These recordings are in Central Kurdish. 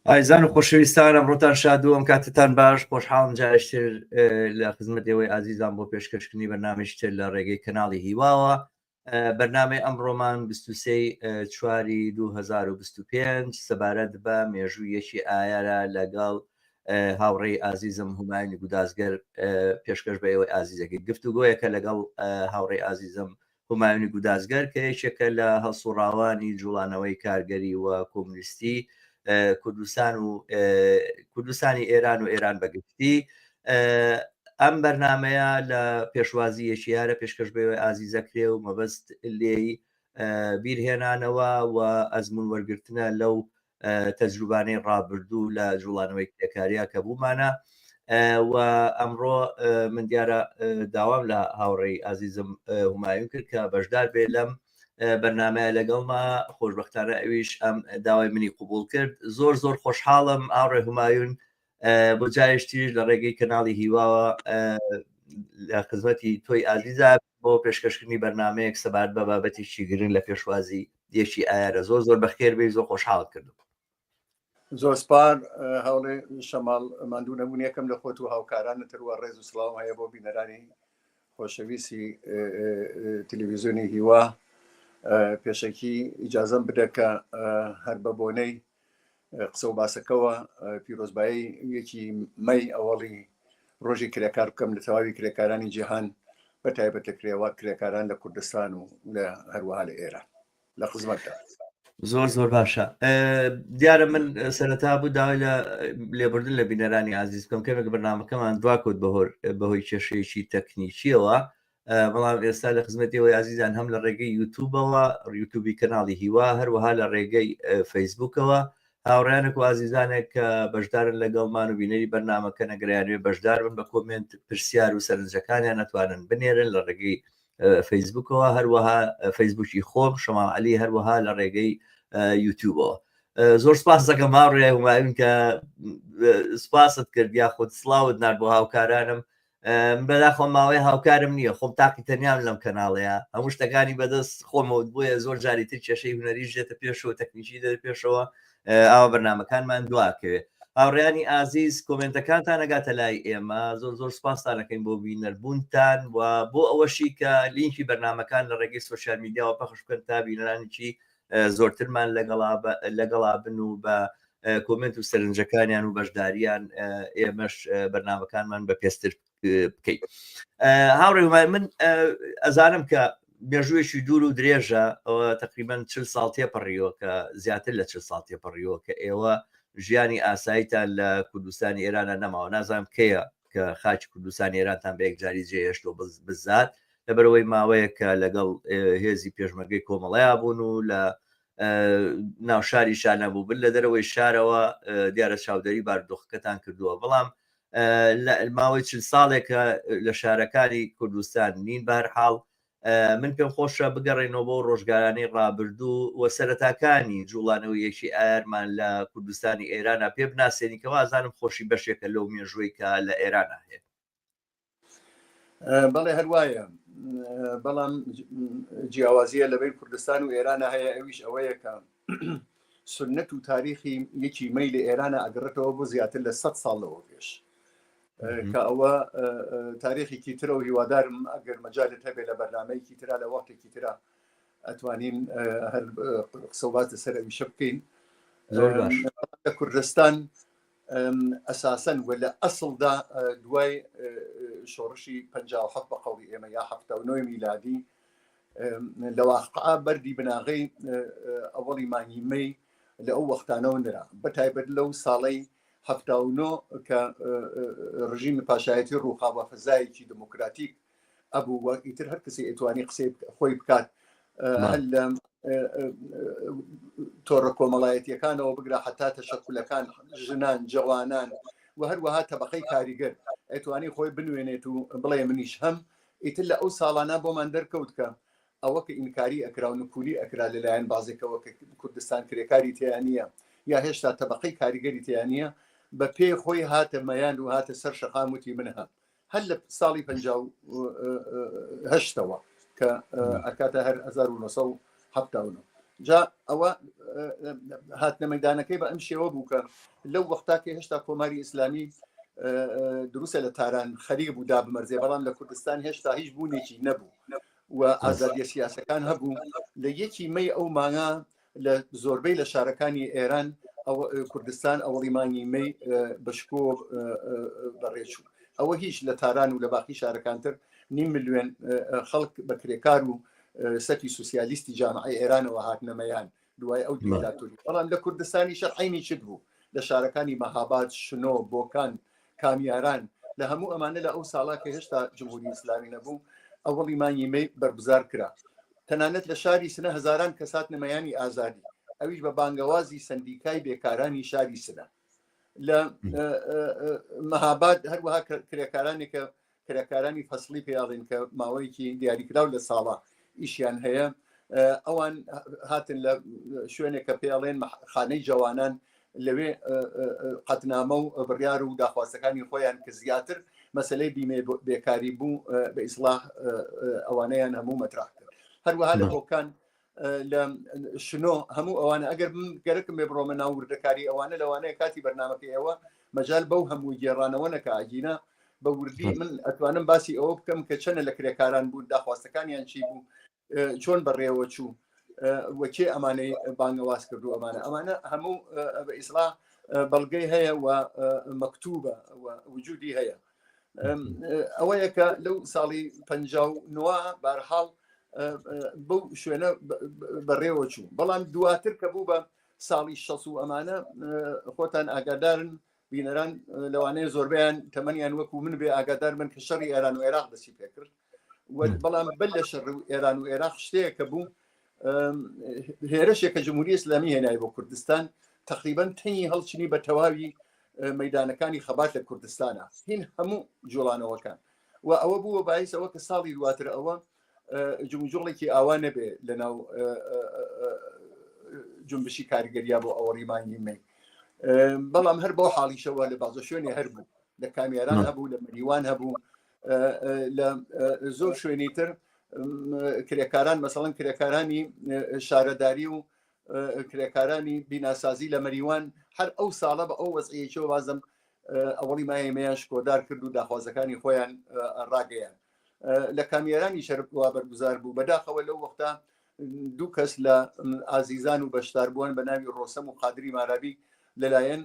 ئایزان و خۆشەویستان ئەمڕۆتان شادوو ئەم کاتتان باش خۆشحاڵم جارشتر لە خزمەتەوەی ئازیزان بۆ پێشکەشکردنی بەرنامەیەکتر لە ڕێگەی کەناڵی هیواوە. بەرنامەی ئەمڕۆمان 23/4/2025 سەبارەت بە مێژوویەکی ئایارە لەگەڵ هاوڕێی ئازیزم هومایونی گودازگەر پێشکەش بە ئێوەی ئازیزەکەی گفتوگۆیەکە لەگەڵ هاوڕێی ئازیزم هومایونی گودازگەر کە یەکێکە لە هەڵسوڕاوانی جوڵانەوەی کارگەری و کۆمونیستی کوردستانی ئێران و ئێران بەگشتی. ئەم بەرنمەیە لە پێشوازی یەکیارە پێشکەش بەوەی ئازیزەکرێ و مەبەست لێی بیرهێنانەوە و ئەزمون وەرگرتنە لەو تەجروبانەی ڕابردوو لە جوڵانەوەی کرێکاریە کە بوومانە و ئەمڕۆ من دیارە داوام لە هاوڕێی ئازیزم هومایون کرد کە بەشدار بێ لەم بەرنامەیە لەگەڵما. خۆشبەختانە ئەویش ئەم داوای منی قوبول کرد. زۆر خۆشحاڵم ئاڕێ هومایون بۆ جایشتیش لە ڕێگەی کەناڵی هیواوە لە خزمەتی تۆی ئازیزە بۆ پێشکەشکردنی بەرنمەیەک سەبارەت بە بابەتێکی گرنگ لە پێشوازی یەکی ئایارە. زۆر بەخێر بێ، زۆر خۆشحاڵ کردم. زۆر سپار هەوڵێ شەماڵ ماندوو نەبوون یەکەم لە خۆت و هاوکارانتر وە ڕێز و سڵاو هەیە بۆ بینەرانی خۆشەویستی تەلەڤیزیۆنی هیوا. پێشەکی ئیجازەم بدە کە هەر بە بۆنەی قسە و باسەکەەوە پیرۆزبایی یەکی مەی ئەوەڵی ڕۆژی کرێکار بکەم لە تەواوی کرێکارانی جیهان بە تایبەت لە کرێوە کرێکاران لە کوردستان و لە هەروەها لە ئێران لە خزمەتدا. زۆر باشە. دیارە من سەرەتا بوو داوای لە لێبوردن لە بینەرانی عزیز بکەم کەمێک بەرنامەکەمان دواکەوت بەهۆی کێشەیەکی تەکنیکیەوە، بەڵام ئێستا لە خزمەتیەوەی عزیزان هەم لە ڕێگەی یوتیوبەوە یوتیوبی کەناڵی هیوا هەروەها لە ڕێگەی فەیسبوکەوە هاوڕیانێک و عزیزانێک کە بەشدارن لەگەڵمان و بینەری بەرنامەکە نەگەرانوێ بەشدار بن بە کۆمنت پرسیار و سەرنجەکانیان نەتوانن بنێرن لە ڕێگەی فەیسبوکەوە هەروەها فەیسبوکی خۆم شەماڵ عەلی هەروەها لە ڕێگەی یوتیوبەوە. زۆر سپاس دەکەم هاوڕێ هومایون کە سپاست کرد یاخود سڵاوت نرد بۆ هاوکارانم. بەداخۆم ماوەی هاوکارم نییە، خۆم تاقی تەنیام لەم کەناڵەیە هەموو شتەکانی بەدەست خۆمەوت بۆیە زۆر جاری تر کێشەی هوەری ژێتە پێشەوە تەکنیکی دێت پێشەوە ئاوا بەرنامەکانمان دواکەوێت. هاوڕێیانی ئازیز کۆمنتەکانتان نەگاتە لای ئێمە، زۆر سپاستانەکەین بۆ بینەربوونتان و بۆ ئەوەشی کە لینکی بەرنامەکان لە ڕێگەی سۆشیال میدیاوە پەخش بکەن تا بینەرانێکی زۆرترمان لەگەڵا بن و بە کۆمنت و سەرنجەکانیان و بەشداریان ئێمەش بەرنامەکانمان بە پێستر بکەیت. هاوڕێ من ئەزانم کە مێژوویەکی دوور و درێژە، ئەوە تقریبان 40 ساڵ تێپەڕیەوە کە زیاتر لە 40 ساڵ تێپەڕیەوە کە ئێوە ژیانی ئاساییتان لە کوردستانی ئێرانە نەماوە. نازانم کەیە کە خاچی کوردستانی ئێرانتان بە یەکجاری جێهێشتەوە بزات لەبەرەوەی ماوەیە کە لەگەڵ هێزی پێشمەرگەی کۆمەڵەیە بوون و لە ناوشاری شانەبوو بن لە دەرەوەی شارەوە دیارە چاودێری باردۆخەکەتان کردووە، بەڵام ماوەی 40 ساڵێکە لە شارەکانی کوردستان نین. بەرحاڵ من پێم خۆشە بگەڕێنەوە بۆ ڕۆژگارانەی ڕابردوو و سەرەتاکانی جوڵانەوەی یەکی ئایارمان لە کوردستانی ئێرانە پێ بناسیێنی کەوا ئازانم خۆشی بەشێکە لەو مێژووی کە لە ئێرانە هەیە. بەڵێ هەروایە، بەڵام جیاوازیە لەبین کوردستان و ئێرانە هەیە. ئەویش ئەوەیە کە سنەت و تاریخی یەکی مەی لە ئێرانە ئەگەڕێتەوە بۆ زیاتر لە 100 ساڵەوە پێش، کە ئەوە تاریخێکی ترە و هیوادارم ئەگەر مەجالت هەبێ لە بەرنامەیەکی ترا لە وەختێکی ترا ئەتوانین هەر قسە و باس لەسەر ئەویشە بکەین. لە کوردستان ئەساسەن وە لە ئەسڵدا دوای شۆڕشی 57 بە قەوڵی ئێمە یا 79 میلادی لە واقعا بەردی بناغەی ئەوەڵی مانگی مەی لە ئەو وەختانەوە نرا، بەتایبەت لەو ساڵەی 79 کە ڕژیمی پاشایەتی ڕووخاوە فەزایەکی دموکراتیک ئەبوو وە ئیتر هەر کەسی ئەتوانی قسەی خۆی بکات هەر لە تۆڕە کۆمەڵایەتیەکانەوە بگرا حتا تەشەکولەکان، ژنان، جەوانان و هەروەها تەبەقەی کاریگەر ئەتوانی خۆی بنوێنێت و بڵێ منیش هەم. ئیتر لە ئەو ساڵانە بۆمان دەرکەوت کە ئەوە کە ئینکاری ئەکرا و نکولی ئەکرا لەلایەن بازێکەوە کە کوردستان کرێکاری تیانە یا هێشتا تەبەقەی کاریگەری تیانە بە پێ خۆی هاتە مەیان و هاتە سەر شەقاموتی منها هەر لە ساڵی 58ەوە کە ئەکاتە هەر 1970 جا ئەوە هاتنە مەدانەکەی بە ئەم شێوە بوو کە لەو وەختاکە هێشتا کۆماری ئیسلامی دروسە لە تاران خەریک بوو دا بمەرزێ، بەڵام لە کوردستان هێشتا هیچ بوونێکی نەبوو و ئازادیە سیاسەکان هەبوو. لە یەکی مەی ئەو مانگا لە زۆربەی لە شارەکانی ئێران کوردستان ئەوەڵی مانگی مەی بەشکۆ بەڕێچوو. ئەوە هیچ لە تاران و لە باقی شارەکانتر 5 ملیۆن خەڵک بە کرێکار و سەتی سوسیالیستی جامعی ئێرانەوە هاتنەمەیان دوای ئەو دیکتاتۆری. بەڵام لە کوردستانی شەرعینی چت بوو لە شارەکانی مەهاباد، شنۆ، بۆکان، کامیاران، لە هەموو ئەمانە لە ئەو ساڵا کە هێشتا جمهوری ئیسلامی نەبوو ئەوەڵی مانگی مەی بەرگزار کرا. تەنانەت لە شاری سنە هەزاران کەس هاتنەمەیانی ئازادی، ئەویش بە بانگەوازی سندیکای بێکارانی شاری سنە. لە مەهاباد هەروەها کرێکارانێکە کرێکارانی فەسڵی پێڵێن کە ماوەیەکی دیاریکراو لە ساڵا ئیشیان هەیە، ئەوان هاتن لە شوێنێکە پێڵێن خانەی جوانان، لەوێ قەتنامە و بڕیار و داخوازەکانی خۆیان کە زیاتر مەسلەی بیمێ بێکاری بوو بە ئیسلاح ئەوانەیان هەموو مەتراح کرد. هەروەها لە بۆکان، لە شنۆ، هەموو ئەوانە ئەگەر من گەرەکم بێ بڕۆمە ناو وردەکاری ئەوانە لەوانەیە کاتی بەرنامەکەی ئەوە مەجال بەو هەموو گێڕانەوە نەکە ئاگینە بە وردی من ئەتوانم باسی ئەوە بکەم کە چەنە لە کرێکاران بوو، داخواستەکانیان چی بوو، چۆن بەڕێوە چوو، وەکێ ئەمانەی بانگەواز کردو. ئەمانە هەموو بە ئیسلاح بەڵگەی هەیە و مەکتوبە وجودی هەیە. ئەوەیە کە لەو ساڵی 59 بارحاڵ بەو شوێنە بەڕێوە چوو. بەڵام دواتر کە بوو بە ساڵی 60 و ئەمانە خۆتان ئاگادارن، بینەران لەوانەیە زۆربیان تەمەنیان وەکو من بێ ئاگادار من کە شەڕی ئێران و عێراق دەستی پێکرد. بەڵام بەل لە شەڕ ئێران و عێراق شتەیە کە بوو هێرشێکە جمهوری ئیسلامی هێنای بۆ کوردستان، تقریبان تەنی هەڵچنی بە تەواوی مەدانەکانی خەبات لە کوردستانە، هین هەموو جوڵانەوەکان. و ئەوە بووە باعیسەوە کە ساڵی دواتر ئەوە جمجوڵێکی ئاوا نەبێ لە ناو جنبشی کاریگەریا بۆ ئەوەڕی مانگی مەی. بەڵام هەر بۆ حاڵیشەوە لە بازە شوێنی هەربوو، لە کامیاران هەبوو، لە مەریوان هەبوو، لە زۆر شوێنی تر کرێکاران، مەسەڵەن کرێکارانی شارەداری و کرێکارانی بیناسازی لە مەریوان هەر ئەو ساڵە بە ئەو وەزعیەکەوە بازم ئەوەڵی مایەمەیان شکۆدار کرد و داخوازەکانی خۆیان ڕاگەیان. لە کامیێرانی شەروا بەرگزار بوو. بەداخەوە لەو وەختا 2 کەس لە ئازیزان و بەشدار بوون بە ناوی ڕۆسەم و قادری مارابی لەلایەن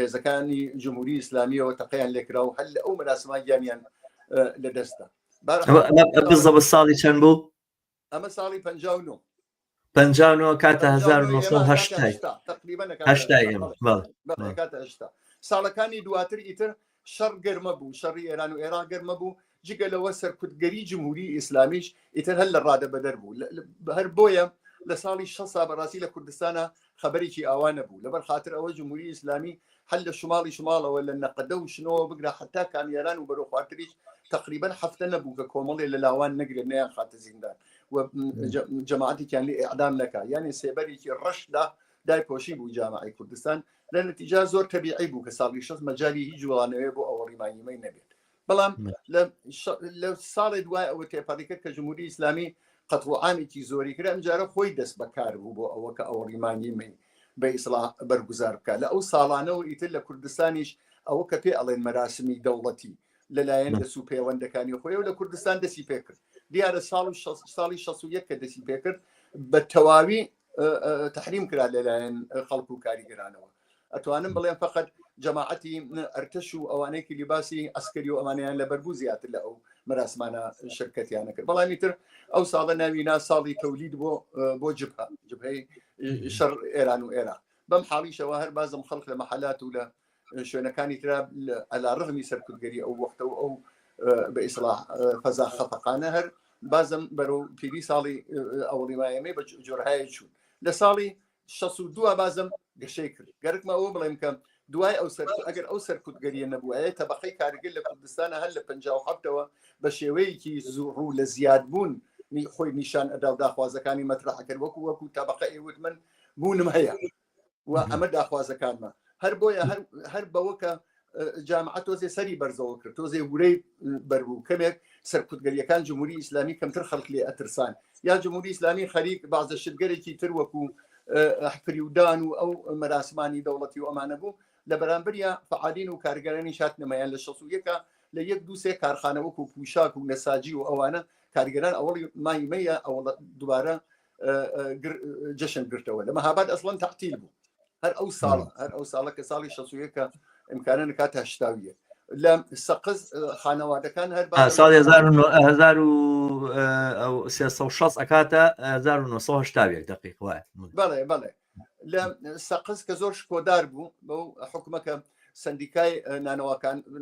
هێزەکانی جمهوری ئیسلامیەوە تەقیان لێکرا و هەل لە ئەو مەراسمە گیانیان لەدەستە. بالضبط ساڵی چەند بوو؟ ئەمە ساڵی 59 59 کاتە 1970 تقریبا ساڵەکانی دواتر ئیتر شەڕ گەرمە بوو، شەڕی ئێران و عێراق گەرمە بوو، جگە لەوە سەرکوتگەری جمهوری ئیسلامیش ئیتر هەر لە ڕادە بەدەر بوو. هەر بۆیە لە ساڵی 60 بەڕاستی لە کوردستانە خەبەرێکی ئاوا نەبوو، لەبەر خاطر ئەوە جمهوری ئیسلامی هەل لە شماڵەوە لە نەقەدە و شنەوە بگرا حتا کامیێران و بەرەو خوارتریش تقریبا هەفتە نەبوو کە کۆمەڵێ لە لاوان نەگرێت نیان خاتە زیندان و جەماعەتێکیان لێ ئیعدام نەکا، یعنی سێبەرێکی ڕەشدا دای پۆشی بوو جامعی کوردستان. لە نەتیجا زۆر تەبیعی بوو کە ساڵی 60 مەجای هیچ وڵانەوەی بۆ ئەوەڕی مانگی مەی نەبێت. بەڵام لە ساڵی دوای ئەوە تێپەڕی کرد کە جمهوری ئیسلامی قەتوعامێکی زۆری کرد، ئەمجارە خۆی دەست بەکار بوو بۆ ئەوە کە ئەوەڕی مانگی مەی بە ئیسلاح بەرگوزار بکە. لە ئەو ساڵانەوە ئیتر لە کوردستانیش ئەوە کە پێ ئەڵێن مەراسمی دەوڵەتی لەلایەن دەسو پەیوەندەکانی خۆی و لە کوردستان دەستی پێکرد. دیارە ساڵی 61 کە دەستی پێکرد بە تەواوی تحریم کرا لەلایەن خەڵک و کاریگەرانەوە. ئەتوانم بڵێن فقط جەماعەتی ئەرتەش و ئەوانەیەکی لیباسی ئەسکەری و ئەمانیان لە بەربوو زیاتر لە ئەو مەراسمانە شرکەتیانە کرد. بەڵامی تر ئەو ساڵە ناوینا ساڵی تەولید بۆ جبهەی شەڕ ئێران و عێراق. بەم حاڵیشەوە هەر بازم خەڵک لە مەحەلات و لە شوێنەکانی ترا ئەلا ڕغمی سەرکوتگەری ئەو وەختە و ئەو بە ئیسلاح فەزا خەفەقانە هەر بازم بەرەو پیری ساڵی ئەوڵی مایەمەی بە جۆرهایە چوون. لە ساڵی 62 بازم گەشەی کرد. گەرکمە ئەوە بڵێم کەم دوای ئەگەر ئەو سەرکوتگەریە نەبووە تەبەقەی کاریگر لە کوردستانە هەر لە 57ەوە بە شێوەیەکی ڕوو لە زیادبوون خۆی نیشان ئەدا و داخوازەکانی مەترحەکرد وەکو تەبەقە ئێوت من بوونم هەیە و ئەمە داخوازەکانمە. هەر بۆیە هەر بەوە کە جامعە تۆزێ سەری بەرزەوە کرد، تۆزێ ورەی بەربوو کەمێک سەرکوتگەریەکان جمهوری ئیسلامی کەمتر خەڵک لێ ئەترسان، یا جمهوری ئیسلامی خەریک بازە شتگەرێکی تر وەکو فریودان و ئەو مەراسمانی دەوڵەتی و ئەمانە بوو لە بەرامبەریە فعالین و کارگەرانی شات نمایان لە 61 لە 1-2 کارخانە وەکو پوشاک و نەساجی و ئەوانە کارگەران ئەوڵی مایمەیە ئەوڵ دووبارە جەشن گرتەوە لە مەهاباد ئەسڵەن تەعتیل بوو هەر ئەو ساڵە کە ساڵی 61 ئیمکانە کاتە هەشتاویە لە سەقز خانەوادەکان هەر ساڵی 1360 ئەکاتە 1970 دقیق وایە بەڵێ لە سەقز کە زۆر شکۆدار بوو بەو حکومەکە سندیکای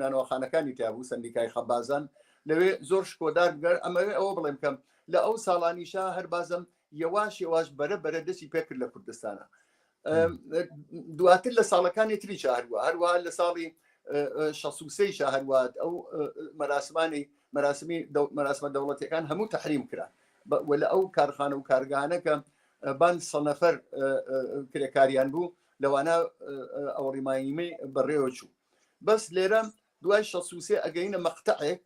نانەوەخانەکانی تیابوو سندیکای خەبازان لەوێ زۆر شکۆدار بگەر ئەمەوێ ئەوە بڵێم کەم لە ئەو ساڵانیشا هەر بازم یەواش بەرە دەستی پێکرد لە کوردستانە دواتر لە ساڵەکانی تری هەروە لە ساڵی 63 هەروات ئەو مەراسمە دەوڵەتیەکان هەموو تەحریم کرا لە ئەو کارخانە و کارگانەکە بان سەنەفەر کرێکاریان بوو لەوانە ئەوڕیماییمەی بەڕێوە چوو بەس لێرە دوای 63 ئەگەینە مەقتەعێک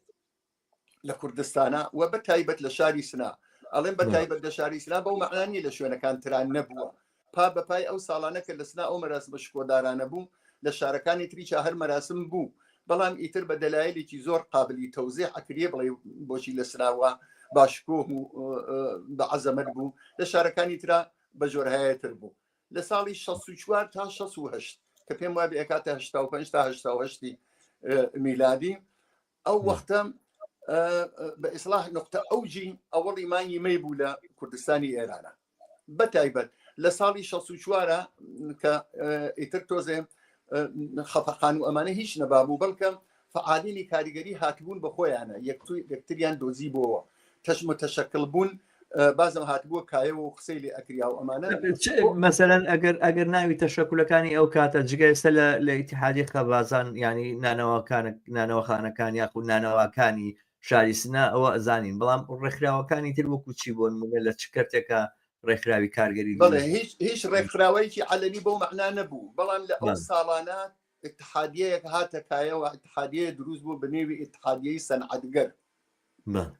لە کوردستانە و بە تایبەت لە شاری سنا ئەڵێن بە تایبەت لە شاری سنا بەو مەعنانی لە شوێنەکان تران نەبووە بەپای ئەو ساڵانەکە لە سنا ئەو مەراسمە شکۆدارانە بوو لە شارەکانی تریچە هەر مەراسم بوو بەڵام ئیتر بە دەلایلێکی زۆر قابلی تەوزیح ئەکرێ بڵێ بۆچی لە سناوە باشکۆه و بە عەزەمەت بوو لە شارەکانی ترا بە جۆرهایەتر بوو لە ساڵی 64 تا 68 کە پێم وابێ ئەکاتە 85 تا 88 میلادی ئەو وەختە بە ئیسلاح نقطە ئەوجی ئەوەڵی مانگی مەی بوو لە کوردستانی ئێرانە بە تایبەت لە ساڵی 64 کە ئیتر تۆزێ خەفەقان و ئەمانە هیچ نەبابوو بەڵکەم فعالینی کاریگەری هاتبوون بە خۆیانە یەکتریان دۆزی بووەوە تەشکل بوون بازم هاتبووە کایەوە و قسەی لێ ئەکریا و ئەمانە مەسەلەن ئەگەر ناوی تەشەکولەکانی ئەو کاتە جگەیسە لە ئیتیحادی خەبازان ینی نانەوەخانەکان یاخود نانەوەکانی شاری سنا ئەوە ئەزانین بەڵام ڕێکخراوەکانی تر وەکو چی بۆن مگە لە چ کەرتێکە ڕێکخراوی کارگەری هیچ ڕێکخراوەیەکی عەلەمی بەو مەعنا نەبوو بەڵام لە ئەو ساڵانە اتحادیەیەک هاتە کایەوە اتحادیە دروست بوو بنێوی اتحادیەی سەنعەتگەر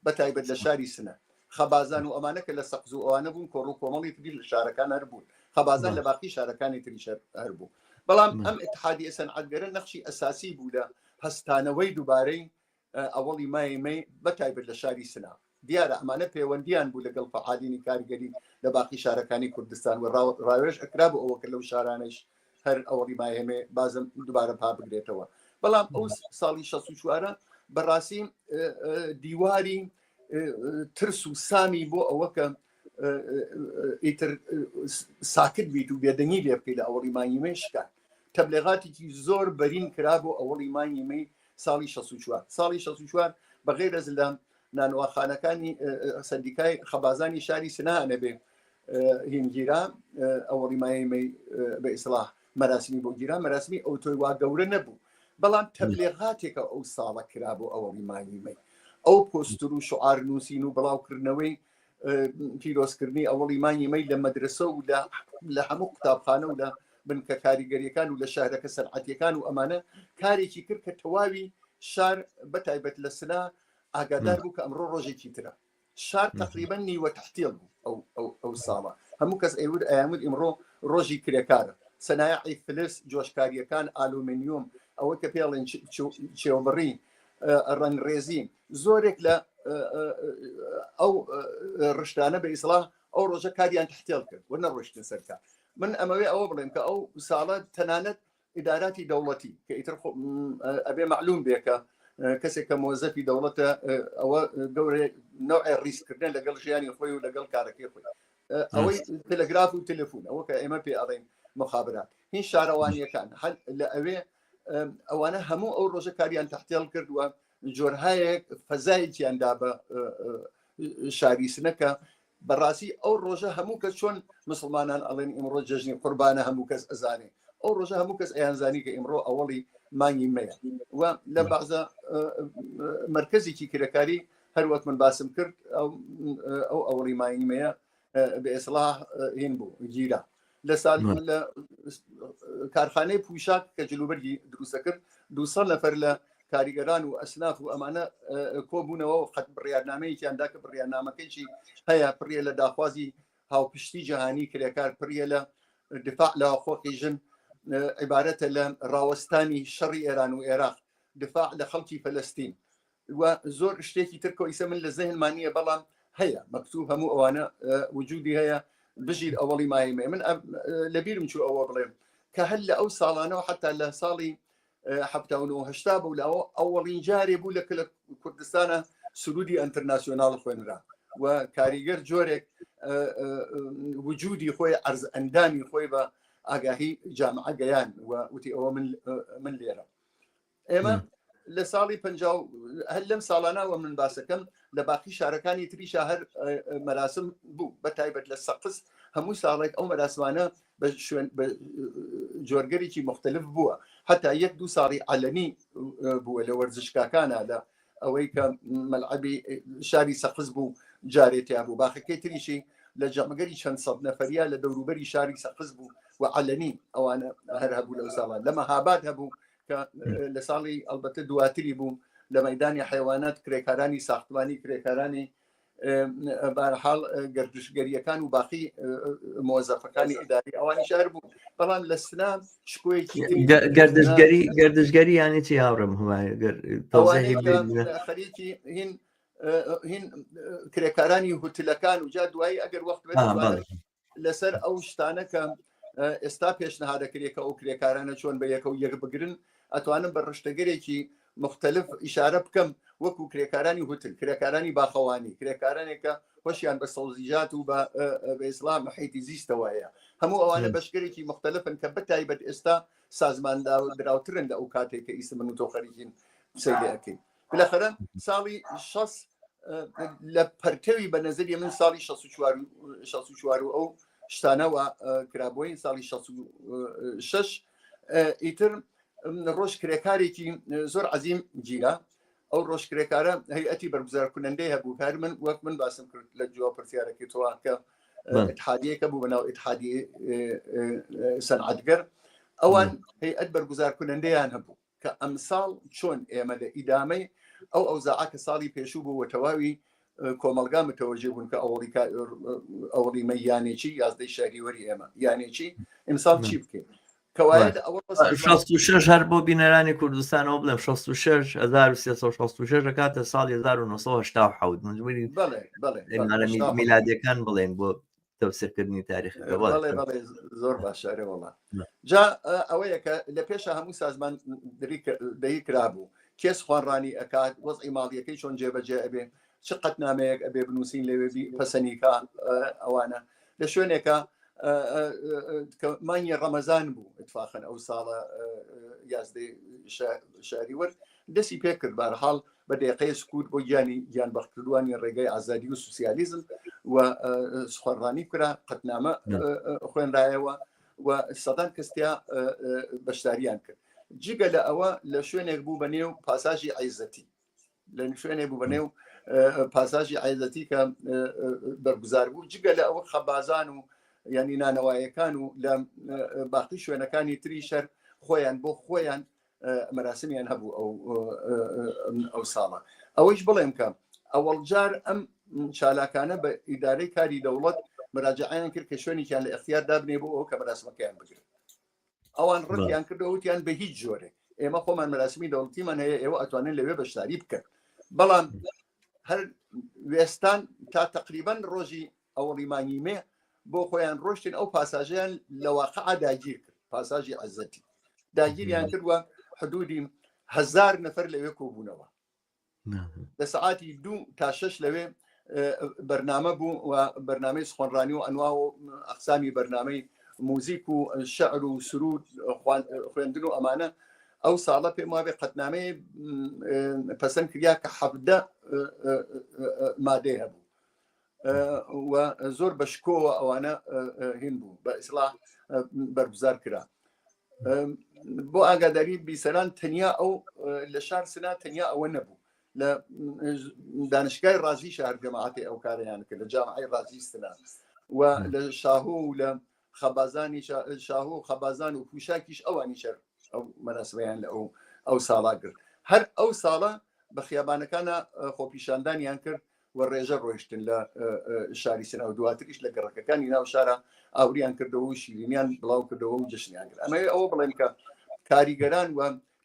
بە تایبەت لە شاری سنە خەبازان و ئەمانە کە لە سەقز و ئەوانە بوون کۆڕ و کۆمەڵی تری لە شارەکان هەر بوون خەبازان لە باقی شارەکانی تریش هەر بوو بەڵام ئەم اتحادیە سەنعەتگەرە نەخشی ئەساسی بوو لە هەستانەوەی دووبارەی ئەوەڵی مایمەی بە تایبەت لە شاری سنا دیارە ئەمانە پەیوەندیان بوو لەگەڵ فعالینی کاریگەری لە باقی شارەکانی کوردستان و ڕاوێژ ئەکرا بۆ ئەوە کە لەو شارانەش هەر ئەوەڵی مایمێ بازم دووبارە پا بگرێتەوە بەڵام ئەو ساڵی 64 بەڕاستی دیواری ترس و سامی بۆ ئەوە کە ئیتر ساکت بیت و بێدەنگی لێ بکەیت لە ئەوەڵی مایمێ شکات تەبلیغاتێکی زۆر بەرین کرا بۆ ئەوەڵی مایمەی ساڵی 64 ساڵی 64 بەغێر ئەز لە نانەوەخانەکانی سەندیکای خەبازانی شاری سنا نەبێ هینگیرا ئەوەڵی مایمەی بە ئیسلاح مەراسمی بۆ گیرا مەراسمی ئەو تۆی وا گەورە نەبوو بەڵام تەبلیغاتێکە ئەو ساڵە کرا بۆ ئەوەڵی مایمەی ئەو پۆستر و شعار نووسین و بڵاوکردنەوەی پیرۆزکردنی ئەوەڵی مایمەی لە مەدرسە و لە هەموو قوتابخانە و لە بنکە کاریگەریەکان و لە شارەکە سەنعەتیەکان و ئەمانە کارێکی کرد کە تەواوی شار بە تایبەت لە سنا ئاگادار بوو کە ئەمڕۆ ڕۆژێکی ترە شار تقریبا نیوە تەحتیل بوو ئەو ساڵە هەموو کەس ئەیامد ئیمڕۆ ڕۆژی کرێکارە سەنایعی فلس جۆشکاریەکان ئالومینیۆم ئەوە کە پێڵێن چێوەبڕی ڕەنگڕێزی زۆرێک لە ئەو ڕشتانە بە ئیسلاح ئەو ڕۆژە کاریان تەحتیل کرد و نەڕۆشتن سەرکار من ئەمەوێ ئەوە بڵێم کە ئەو ساڵە تەنانەت ئیداراتی دەوڵەتی کە ئیتر ئەبێ معلوم بێکە کەسێک کە مۆزەفی دەوڵەتە ئەوە گەورە نوعی ڕیسکردن لەگەڵ ژیانی خۆی و لەگەڵ کارەکەی خۆی ئەوەی تەلەگراف و تەلەفۆن ئەوە کە ئێمە پێ ئەڵێن مخابرات هین شارەوانیەکان لە ئەوێ ئەوانە هەموو ئەو ڕۆژە کاریان تەحتیل کردووە جۆرهایەک فەزایەکیاندا بە شاری سنەکە بەڕاستی ئەو ڕۆژە هەموو کەس چۆن مسلمانان ئەڵێن ئیمڕۆ جەژنی قوربانە هەموو کەس ئەزانێ ئەو ڕۆژە هەموو کەس ئەیانزانی کە ئیمڕۆ ئەوەڵی مانگی مەیە و لە بەعزە مرکزێکی کرێکاری هەروەک من باسم کرد ئەو ئەوەڵی مانگی مەیە بە ئیسلاح هین بوو گیرا لە سال لە کارخانەی پوشاک کە جلوبەرگی دروستە کرد 200 نەفەر لە کاریگەران و ئەسناف و ئەمانە کۆبوونەوە و قەت بڕیارنامەیەکیاندا کە بڕیارنامەکەیشی هەیە پڕیە لە داخوازی هاوپشتی جیهانی کرێکار پڕیە لە دفاع لە حقوقی ژن، عیبارەتە لە ڕاوەستانی شەڕی ئێران و عێراق، دفاع لە خەڵکی فەلەستین و زۆر شتێکی ترکە ئیسە من لە زەهنمانیە، بەڵام هەیە مەکتوب هەموو ئەوانە وجودی هەیە بژیر ئەوەڵی مایمێ. من لەبیرم چوو ئەوە بڵێم کە هەل لە ئەو ساڵانەوە حتا لە ساڵی 1970 بوو لە ئەوەڵین جارێ بوو لە کوردستانە سرودی ئەنتەرناسیۆناڵ خوێنرا و کاریگەر جۆرێک وجودی خۆی عەرز ئەندامی خۆی بە ئاگاهی جامعە گەیان و وتی ئەوە من لێرە. ئێمە لە ساڵی 50 هەر لەم ساڵانەوە من باسەکەم لە باقی شارەکانی تریشا هەر مەراسم بوو، بە تایبەت لە سەقز هەموو ساڵێک ئەو مەراسمانە بە جۆرگەرێکی مختلف بووە، هەتا 1-2 ساڵی عەلەمی بووە لە وەرزشگاکانە لە ئەوەی کە مەلعەبی شاری سەقز بوو جارێتیا بوو، باخەکەی تریشی لە جەمەگەری چەند سەد نەفەریە لە دەوروبەری شاری سەقز بوو و عەلەمی ئەوانە هەر هەبوو لەو ساڵان. لە مەهاباد هەبوو کە لە ساڵی ئەلبەتە دواتری بوو لە مەیدانی حیوانات کرێکارانی ساختمانی کرێکارانی بەرحاڵ گەردشگەریەکان و باقی مۆزەفەکانی ئیداری ئەوانی شار بوو، بەڵام لە سنام شکۆیەکی گەردشگەری یانی چی هاوڕم خەریکی هین کرێکارانی هوتلەکان و جا دوایی ئەگەر وەخت لەسەر ئەو شتانە کە ئێستا پێشنەهادەکرێکە ئەو کرێکارانە چۆن بە یەکە و یەک بگرن، ئەتوانم بە ڕشتەگەرێکی مختلف ئیشارە بکەم وەکو کرێکارانی هوتل، کرێکارانی باخەوانی، کرێکارانێکە خۆشیان بە سەوزیجات و بە ئیسلام محیتی زیستەوەیە، هەموو ئەوانە بەشگەرێکی مختلفن کە بەتایبەت ئێستا سازماندا دراوترن لە ئەو کاتێک کە ئیسە من و تۆ خەریکین سەیرەکەین. بالاخره ساڵی 60 لە پەرتەوی بە نەزەری من ساڵی 64 ئەو شتانەوە کرابۆی ساڵی 66 ئیتر ڕۆژ کرێکارێکی زۆر عەزیم گیرە. ئەو ڕۆژ کرێکارە هەیئەتی بەرگوزارکونەندەی هەبوو، کار من وەک من باسم کرد لە جواب پرسیارەکەی تۆ کە اتحادیەکە بوو بەناو اتحادیە سەنعەتگەر، ئەوان هەیئەت بەرگوزارکونەندەیان هەبوو کە ئەمساڵ چۆن ئێمە لە ئیدامەی ئەو ئەوزاعە کە ساڵی پێشوو بوو وەتەواوی کۆمەلگا متەوەجێ بوون کە ئەوڵی مە یانێکی یازدەی شاریوەری ئێمە یانێکی ئیمساڵ چی بکەین. 66 هەر بۆ بینەرانی کوردستانەوە بڵێم 1966 کاتە ساڵی 1970 میلادیەکان بڵێن بۆ تەفسیرکردنی تاریخ. زۆر باشارێ وڵات جا ئەوەیە کە لە پێشە هەموو سازمان دەهی کرابوو، کێس خوێنڕانی ئەکات، وەزعی ماڵیەکەی چۆن جێبەجێ ئەبێ، چ قەتنامەیەک ئەبێ بنووسین لەوێ پەسەنیکە ئەوانە لە شوێنێکە مانگی ڕەمەزان بوو اتفاقەن ئەو ساڵە یازدەی شاریوەر دەستی پێ کرد بەرحاڵ بە دقیقەی سکوت بۆ گیان بەختکردوانی ڕێگەی ئازادی و سوسیالیزم و سخۆڕانی کرا قەتنامە خوێنرایەوە و سەدان کەستیا بەشداریان کرد. جگە لە ئەوە لە شوێنێک بوو بەنێو پاساژی عیزەتی، لە شوێنێک بوو بەنێو پاساژی عیزەتی کە بەرگوزار بوو، جگە لە ئەوە خەبازان و ینی نانەوایەکان و لە باقی شوێنەکانی تری شەر خۆیان بۆ خۆیان مەراسمیان هەبوو ئەو ساڵە. ئەوەیش بڵێم کە ئەوەڵ جار ئەم چالاکانە بە ئیدارەی کاری دەوڵەت مراجعیان کرد کە شوێنێکیان لە اختیاردا بنێ بۆ ئەو کە مەراسمەکەیان بگرن. ئەوان ڕەتیان کردەوە وتیان بە هیچ جۆرێک ئێمە خۆمان مەراسمی دەوڵەتیمان هەیە، ئێوە ئەتوانن لەوێ بەشداری بکەن، بەڵام هەر وێستان تا تقریبان ڕۆژی ئەوەڵی مانگی مێ بۆ خۆیان ڕۆشتین ئەو پاساژیان لە واقعا داگیر کرد، پاساژی عەزەتی داگیریان کردووە حدودی 1000 نەفەر لەوێ کۆبوونەوە لە سەعاتی 2 تا 6 لەوێ بەرنامە بوو و بەرنامەی سخۆنڕانی و ئەنوا و ئەقسامی بەرنامەی موزیک و شەعر و سرود خوێندن و ئەمانە. ئەو ساڵە پێم وابێ قەتنامەی پەسەند کریا کە 17 مادەی هەبوو و زۆر بەشکۆوە ئەوانە هین بوو بە ئیسلاح بەرگوزار کرا. بۆ ئاگاداری بیسەران تەنیا ئەو لە شار سنا تەنیا ئەوە نەبوو، لە دانشگای ڕازی شار جەماعەتی ئەو کارەیان کرد، لە جامعەی ڕازی سنا و لە شاهۆ و لە خەبازانی شاهۆ و خەبازان و پوشاکیش ئەوانی شەر ئەو مەراسمەیان لە ئەو ساڵا کرد. هەر ئەو ساڵە بە خیابانەکانە خۆپیشاندانیان کرد وەڕێژە ڕۆیشتن لە شاری سنە و دواتریش لە گەڕەکەەکانی ناو شارە ئاوریان کردەوە و شیرینیان بڵاو کردەوە و جشنیان کرد. ئەمە ئەوە بڵێن کە کاریگەران و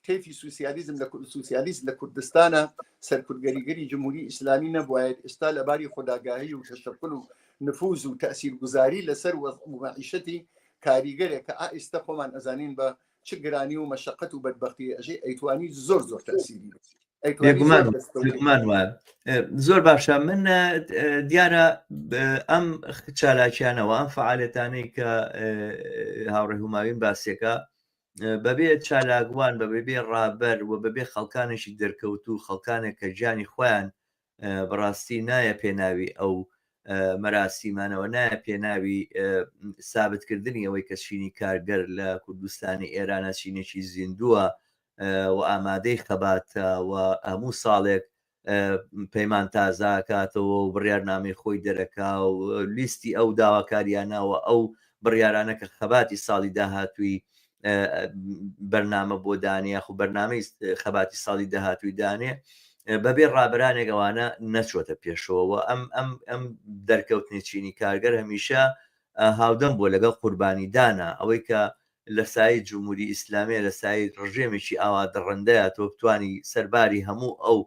تێفی سوسیالیزم سوسیالیست لە کوردستانە سەرکردگەریگەری جمهوری ئیسلامی نەبوایێت ئێستا لەباری خوداگاهی و تەشەکل و نفوز و تەسیرگوزاری لەسەر معیشەتی کاریگەرێک کە ئێستا خۆمان ئەزانین بە چ گرانی و مەشقەت و بەدبەختی ئەژێ ئەیتوانی زۆر تەسیری بێگومان وایە زۆر باشە. من دیارە ئەم چالاکیانەوە ئەم فعالەتانەی کە هاوڕێ هوماوین باسیەکە بەبێ چالاگوان بە بەبێ ڕابەر و بەبێ خەڵکانێکی دەرکەوت و خەڵکانێک کە ژیانی خۆیان بەڕاستی نایە پێناوی ئەو مەراسیمانەوە نایە پێناوی سابتکردنی ئەوەی کە چینی کارگەر لە کوردستانی ئێرانە چینێکی زیندووە و ئامادەی خەباتە و هەموو ساڵێک پەیمان تازا کاتەوە و بڕیارنامەی خۆی دەرەکا و لیستی ئەو داواکاریانەوە ئەو بڕیارانە کە خەباتی ساڵی داهاتووی بەرنامە بۆ دانیە خو بەرنامەی خەباتی ساڵی داهاتووی دانێ بەبێ ڕابرانێک ئەوانە نەچۆتە پێشەوە. ئەم دەرکەوتنی چینی کارگەر هەمیشە هاودەم بۆ لەگەڵ قوربانیدانە ئەوەی کە لە سای جمهوری ئیسلامی لە سای ڕژێمێکی ئاوا دەڕندەیە تۆ بتوانی سەرباری هەموو ئەو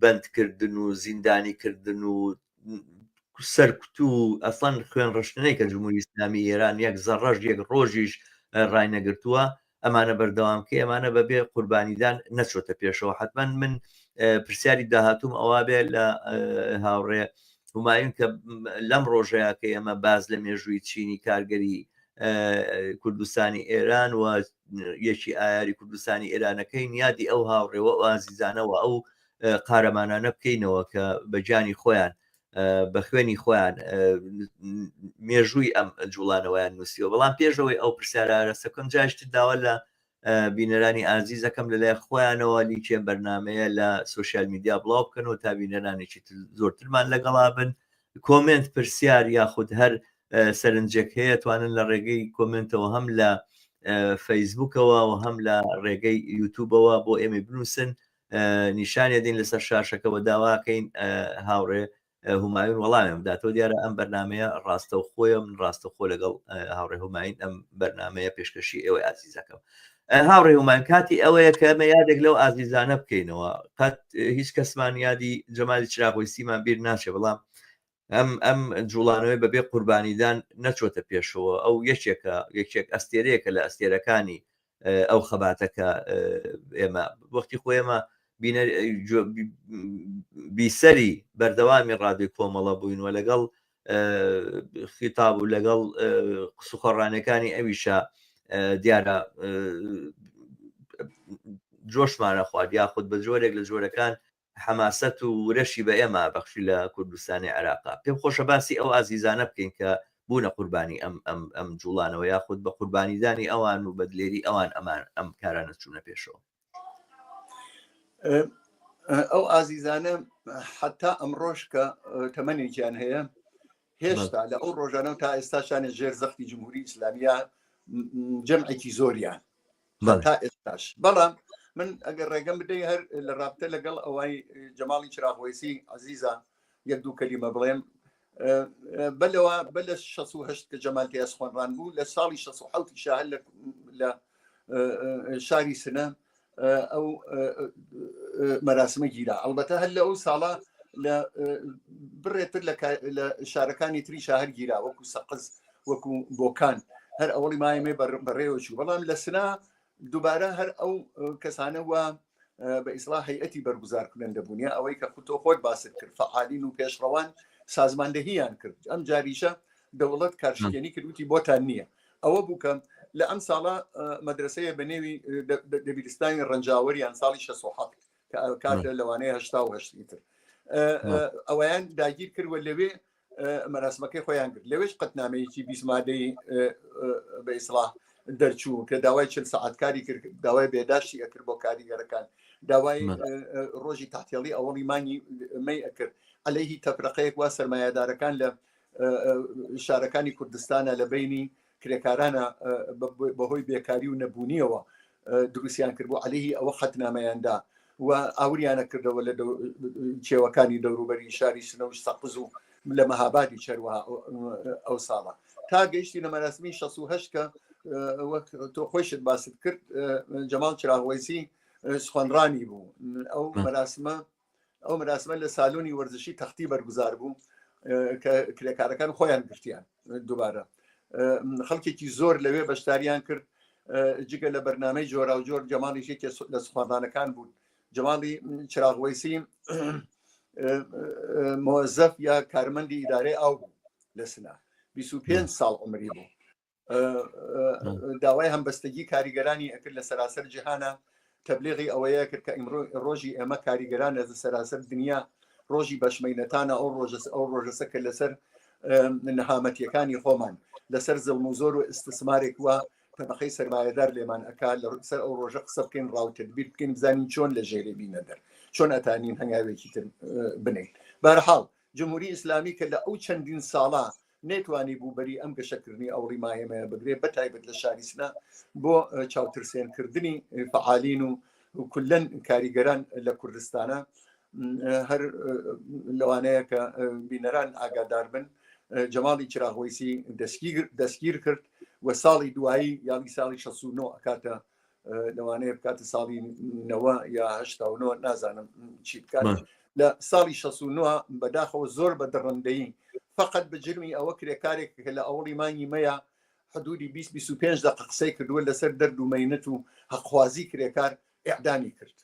بەندکردن و زیندانیکردن و سەرکوت و ئەسڵەن خوێن ڕشتنەی کە جمهوری ئیسلامی ئێران یەک زەڕەژ یەک ڕۆژیش ڕاینەگرتووە ئەمانە بەردەوامکە ئەمانە بەبێ قوربانیدان نەچۆتە پێشەوە. حتمما من پرسیاری داهاتوم ئەوە بێ لە هاوڕێ هوماوین کە لەم ڕۆژەیە کە ئێمە باز لە مێژووی چینی کارگەری کوردستانی ئێران و یەکی ئایاری کوردستانی ئێرانەکەی نیادی ئەو هاوڕێوە ئازیزانەوە ئەو قارەمانانە بکەینەوە کە بەجانی خۆیان بە خوێنی خۆیان مێژووی ئەم جوڵانەوەیان نووسیەوە. بەڵام پێشەوەی ئەو پرسیارارەسەکەم جاشت داوە لە بینەرانی ئازیزەکەم لەلای خۆیانەوە لیکێ بەرنمەیە لە سوۆسیال میدیا بڵاو بکەنەوە تا بینەرانێکی زۆرترمان لەگەڵا بن کۆمنت پرسیار یاخود هەر سەرنجێک هەیە توانن لە ڕێگەی کۆمنتەوە هەم لە فەیسبوکەوە و هەم لە ڕێگەی یوتوبەوە بۆ ئێمە بنووسن نیشانە دین لەسەر شاشەکەەوە داواکەین هاوڕێ هوماوین وەڵامم داتەوە. دیارە ئەم بەرنمەیە ڕاستە و خۆیە من ڕاستە خۆ لەگەڵ هاوڕێ هوماوین ئەم بەرنمەیە پێشکەشی ئێوە ئازیزەکەم. هاوڕێ هوماوین کاتی ئەوەیە کە ئەمە یادێک لەو ئازیزانە بکەینەوە قەت هیچ کەسمان یادی جەمالی چراغۆیسیمان بیر ناچێ بەڵام ئەم جوڵانەوەی بەبێ قوربانیدان نەچۆتە پێشەوە. ئەو یەکێک ئەستێرەیەکە لە ئەستێرەکانی ئەو خەباتەکە ئێمە وەختی خۆ ئێمە بیسەری بەردەوامی ڕادیۆی کۆمەڵە بووینەوە لەگەڵ خیتاب و لەگەڵ قسوخۆڕانەکانی ئەویشە دیارە جۆشمانە خوارد یاخود بە جۆرێک لە جۆرەکان حەماسەت و ورەشی بە ئێمە بەخشی لە کوردستانی عێراقا. پێم خۆشە باسی ئەو ئازیزانە بکەین کە بوونە قوربانی ئەم جوڵانەوە یاخود بە قوربانیدانی ئەوان و بەدلێری ئەوان ئەم کارانە چوونە پێشەوە. ئەو ئازیزانە حتا ئەمڕۆژ کە تەمەنێکیان هەیە هێشتا لە ئەو ڕۆژانە تا ئێستاشانە ژێر زەختی جمهوری ئیسلامیە جەمعێکی زۆریان تا ئێستاش. بەڵام من ئەگەر ڕێگەم بدەی هەر لە ڕابطە لەگەڵ ئەوەی جەماڵی چراغۆیسی عەزیزە یەک دوو کەلیمە بڵێم بەلەوە بە لە 68 کە جەمال تێاس خوێنڕان بوو لە ساڵی 67 شاهل لە شاری سنە ئەو مەراسمە گیرا. ئەڵبەتە هەر لە ئەو ساڵە لە بڕێتر لە شارەکانی تری شاهر گیرا وەکو سەقز وەکو بۆکان هەر ئەوڵی مایمێ بەڕێوەچوو. بەڵام لە سنا دووبارە هەر ئەو کەسانەوە بە ئیسلاح هەیئەتی بەرگوزارکردن دەبوونیە ئەوەی کە خودتۆ خۆت باست کرد فعالین و پێشڕەوان سازماندەهیان کرد. ئەم جاریشە دەوڵەت کارشکێنی کردوتی بۆتان نییە. ئەوە بوو کە لە ئەم ساڵە مەدرسەیە بەنێوی دەبیرستانی ڕەنجاوەریان ساڵی 67 کاتە لەوانەیە 1970 تر ئەویان داگیر کردوە لەوێ مەراسمەکەی خۆیان کرد. لەوێش قەتنامەیەکی 20 مادەی بە ئیسلاح دەرچوو کە داوای 40 ساعتکاری کرد داوای بێداشتی ئەکرد بۆ کاریگەرەکان داوای ڕۆژی تاحتێڵی ئەوڵی مانگی مەی ئەکرد عەلەیهی تەفرەقەیەک وا سەرمایەدارەکان لە شارەکانی کوردستانە لە بینی کرێکارانە بەهۆی بێکاری و نەبوونیەوە دروستیان کرد بۆ عەلەیهی ئەوە قەتنامەیاندا و ئاوریانە کردەوە لە کێوەکانی دەوروبەری شاری سنەوش سەقز و لە مەهابادی چەروە ئەو ساڵە تا گەیشتی لە مەراسمی 68 کە وەک تۆ خۆشت باست کرد جەمال چراغوەیسی سخوێنڕانی بوو ئەو مەراسمە لە سالۆنی وەرزشی تەختی بەرگوزار بوو کە کرێکارەکان خۆیان گرتیان دووبارە خەڵکێکی زۆر لەوێ بەشداریان کرد جگە لە بەرنامەی جۆرا و جۆر جەماڵیشێکی لە سخوێنڕانەکان بوون جەماڵی چراغوەیسی مۆزەف یا کارمەندی ئیدارەی ئاو بوو لە سنا 25 ساڵ عمری بوو داوای هەمبەستگی کاریگەرانی ئەکرد لە سەراسەر جیهانە تەبلیغی ئەوەیە کرد کە ڕۆژی ئێمە کاریگەران لە سەراسەر دنیا ڕۆژی بەشمەینەتانە ئەو ڕۆژەسە کە لەسەر نەهامەتیەکانی خۆمان لەسەر زەڵم و زۆر و ئستثمارێک وە تەبەخەی سەرمایەدار لێمان ئەکا لە سەر ئەو ڕۆژە قسە بکەین ڕاوتەدبیر بکەین بزانین چۆن لە ژێرێ بینە دەر چۆن ئەتانین هەنگاوێکی تر بنین بەرحاڵ جمهوری ئیسلامی کە لە ئەو چەندین ساڵە نێتوانی بوو بەری ئەم گەشەکردنی ئەو ڕیماهێمەیە بگرێت بەتایبەت لە شاری سنا بۆ چاوترسێنکردنی فعالین و کولەن کاریگەران لە کوردستانە هەر لەوانەیە کە بینەران ئاگادار بن جەماڵی چراغوەیسی دەستگیر کرد و ساڵی دوایی یاڵی ساڵی 69 ئەکاتە لەوانەیە بکاتە ساڵی 9 یا 89 نازانم چی بکات لە ساڵی 69 بەداخەوە زۆر بە دڕندەیی فقط بەجرمی ئەوە کرێکارێک کە لە ئەوڵی مانگی مەیە حدودی 20-25 دقیقە قسەی کردووە لەسەر دەرد و مەینەت و حەقخوازی کرێکار ئیعدامی کرد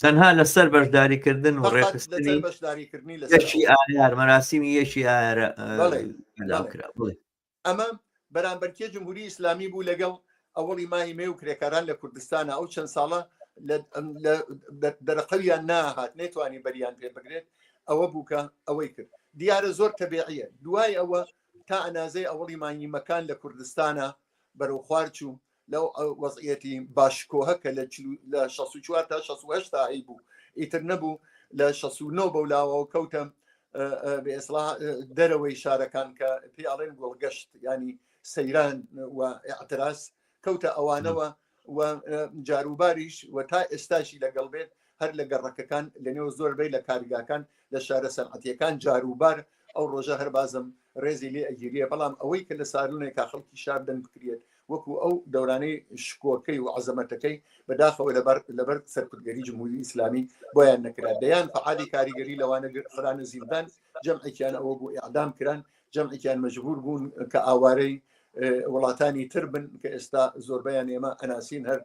تەنها لەسەر بەشداریکردن و ڕێکخستنی بەشداریکردنی یەکی ئایار مەراسیمی یەکی ئایارە ئەمە بەرامبەرکێ جمهوری ئیسلامی بوو لەگەڵ ئەوڵی مای مێ و کرێکاران لە کوردستانە ئەو چەند ساڵە دەرەقەویان ناهات نێتوانی بەریان پێ بگرێت ئەوە بووکە ئەوەی کرد دیارە زۆر تەبیعیە دوای ئەوە تا ئەنازەی ئەوڵی مانگیمەکان لە کوردستانە بەرەو خوار چوو لەو وەزعەتی باشکۆهە کە لە 64 تا 68 هەی بوو ئیتر نەبوو لە 69 بەولاوەوە کەوتە بێئسڵاح دەرەوەی شارەکان کە پێڵێن گۆڵگەشت ینی سەیران و ئاعتراس کەوتە ئەوانەوە و جاروباریش و تا ئێستاشی لەگەڵ بێت هەر لە گەڕەکەکان لەنێو زۆربەی لە کارگاکان لە شارە سەنعەتیەکان جاروبار ئەو ڕۆژە هەر بازم ڕێزی لێ ئەگیریە بەڵام ئەوەی کە لە سالونێکا خەڵکی شاردن بکرێت وەکو ئەو دەورانەی شکۆکەی و عەزەمەتەکەی بەداخەوە لەبەر سەرکردگەری جمهوری ئیسلامی بۆیان نەکرا دەیان فعالی کاریگەری لەوانە خرانە زیندان جەمعێکیان ئەوە بوو ئیعدام کران جەمعێکیان مەجبور بوون کە ئاوارەی وڵاتانی تر بن کە ئێستا زۆربیان ئێمە ئەناسین هەر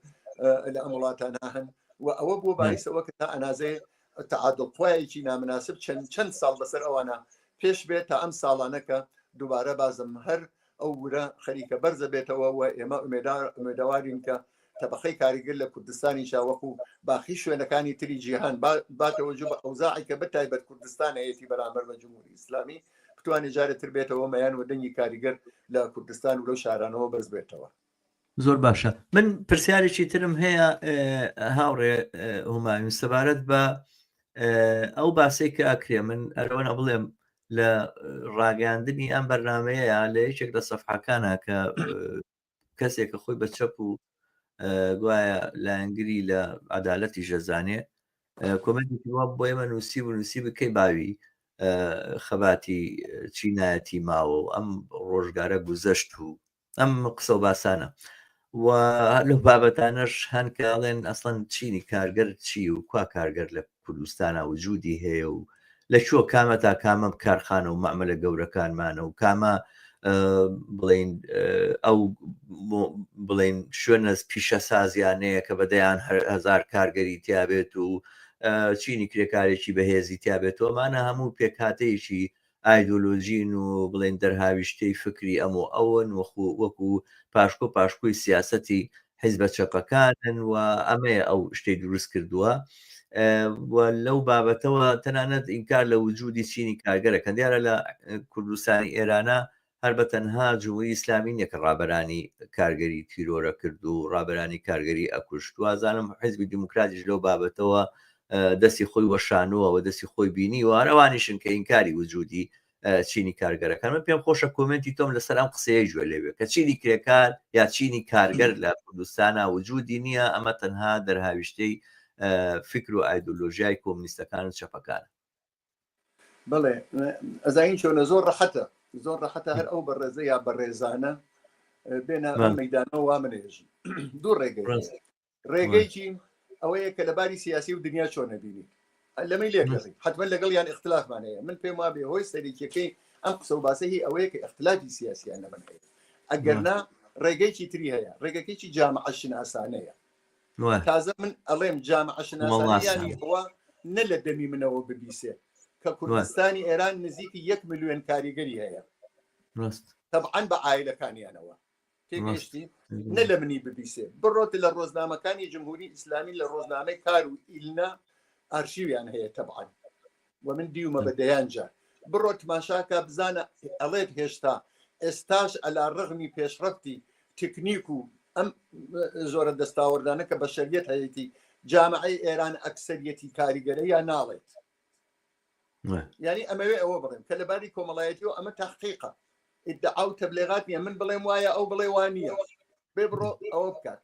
لە ئەم وڵاتانە هەن و ئەوە بوو باعثەوە کە تا ئەنازەیە تعادڵخوایەکی نامناسب چەند ساڵ بەسەر ئەوانە پێش بێت تا ئەم ساڵانەکە دووبارە بازم هەر ئەو ورە خەریکە بەرزە بێتەوە و ئێمە ئومێدەوارین کە تەبەخەی کاریگر لە کوردستانی شاوەکو باخی شوێنەکانی تری جیهان باتەوەجو بە ئەوزاعی کە بەتایبەت کوردستان هەیەی بەرامبەر بە جمهوری ئیسلامی بتوانێت جارێتتر بێتەوە مەیان و دەنگی کاریگەر لە کوردستان و لەو شارانەوە بەرز بێتەوە زۆر باشە من پرسیارێکی ترم هەیە هاوڕێ هوماوین سەبارەت بە ئەو باسی کە ئەکرێ من ئەرەوەنە بڵێم لە ڕاگەاندنی ئەم بەرنمەیە لە یەکێک لە سەفحەکانە کە کەسێکە خۆی بە چەپ و گوایە لایەنگری لە عەدالەتی ژەزانێ کۆمەنتێکی وا بۆ ئێمە نووسی بکەی باوی خەباتی چینایەتی ماوە و ئەم ڕۆژگارە گوزەشت و ئەم قسە و باسانە و لەو بابەتانەش هەنکەڵێن ئەسڵەن چینی کارگەر چی و کوا کارگەر لە کوردستانە وجودی هەیە و لە شووە کامە تا کامە کارخانە و مەعمەلە گەورەکانمانە و کامە بڵین ئەو بڵین شوێنە پیشە سازیانەیە کە بەدەیان هەزار کارگەری تیابێت و چینی کرێکارێکی بەهێزی تیابێتەوە مانە هەموو پێکهاتەیەکی ئایدۆلۆژین و بڵێن دەرهاویشتەی فکری ئەمە ئەوەن وەکو پاشکۆی سیاسەتی حیزبە چەپەکانن و ئەمەیە ئەو شتەی دروست کردووە لەو بابەتەوە تەنانەت ئینکار لە وجودی چینی کارگەرەکەن دیارە لە کوردستانی ئێرانە هەر بە تەنها جمهوری ئیسلامی نیە کە ڕابەرانی کارگەری تیرۆرە کرد و ڕابەرانی کارگەری ئەکوشت و ئازانم حیزبی دیموکراتیش لەو بابەتەوە دەستی خۆی وەشانووە و دەستی خۆی بینی و ئەوانیشن کە ئینکاری وجودی چینی کارگەرەکان من پێم خۆشە کۆمنتی تۆم لەسەر ئەم قسەیە گوێ لێوێ کە چینی کرێکار یا چینی کارگەر لە کوردستانە وجودی نییە ئەمە تەنها دەرهاویشتەی فکر و ئایدۆلۆژیای کۆمونیستەکان چەپەکانە. بڵێ ئەزین چۆنە زۆر ڕەحەتە هەر ئەو بەڕێزە یا بەڕێزانە بێنە مەدانەوە وا منێژی دوو ڕێگەیکی ئەوەیە کە لەباری سیاسی و دنیا چۆنە بینی لەمەی لێگەڕی حتمما لەگەڵیان اختلافمانەیە من پێم وابێ هۆی سەرێکیەکەی ئەم قسە و باسەهی ئەوەیە کە اختلافی سیاسیان لە من هەیە ئەگەرنا ڕێگەیکی تری هەیە ڕێگەکەیکی جامعە شناسانەیە تازە من ئەڵێم جامعە شناسانیانی ئەوە نە لە دەمی منەوە ببیسێ کە کوردستانی ئێران نزیکی 1 ملیۆن کاریگەری هەیە طبعاً بە عایلەکانیانەوە تێگەشتی نە لە منی ببیسێ بڕۆتە لە ڕۆژنامەکانی جمهوری ئیسلامی لە ڕۆژنامەی کار و ئیلنا ئارشیویان هەیە طبعاً و من دیومە بە دەیانجا بڕۆ تماشاکە بزانە ئەڵێت هێشتا ئێستاش ئەلا ڕغمی پێشڕەفتی تکنیک و ئەم زۆرە دەستاوەردانە کە بەشەریەت هەیەی جامعەی ئێران ئەکسەریەتی کاریگەرە یا ناڵێت یعنی ئەمەوێ ئەوە بڵێم کە لەباری کۆمەڵایەتی و ئەمە تحقیقە ئیدعا و تەبلیغات نیە من بڵێم وایە ئەو بڵێ وانە بێ بڕۆ ئەوە بکات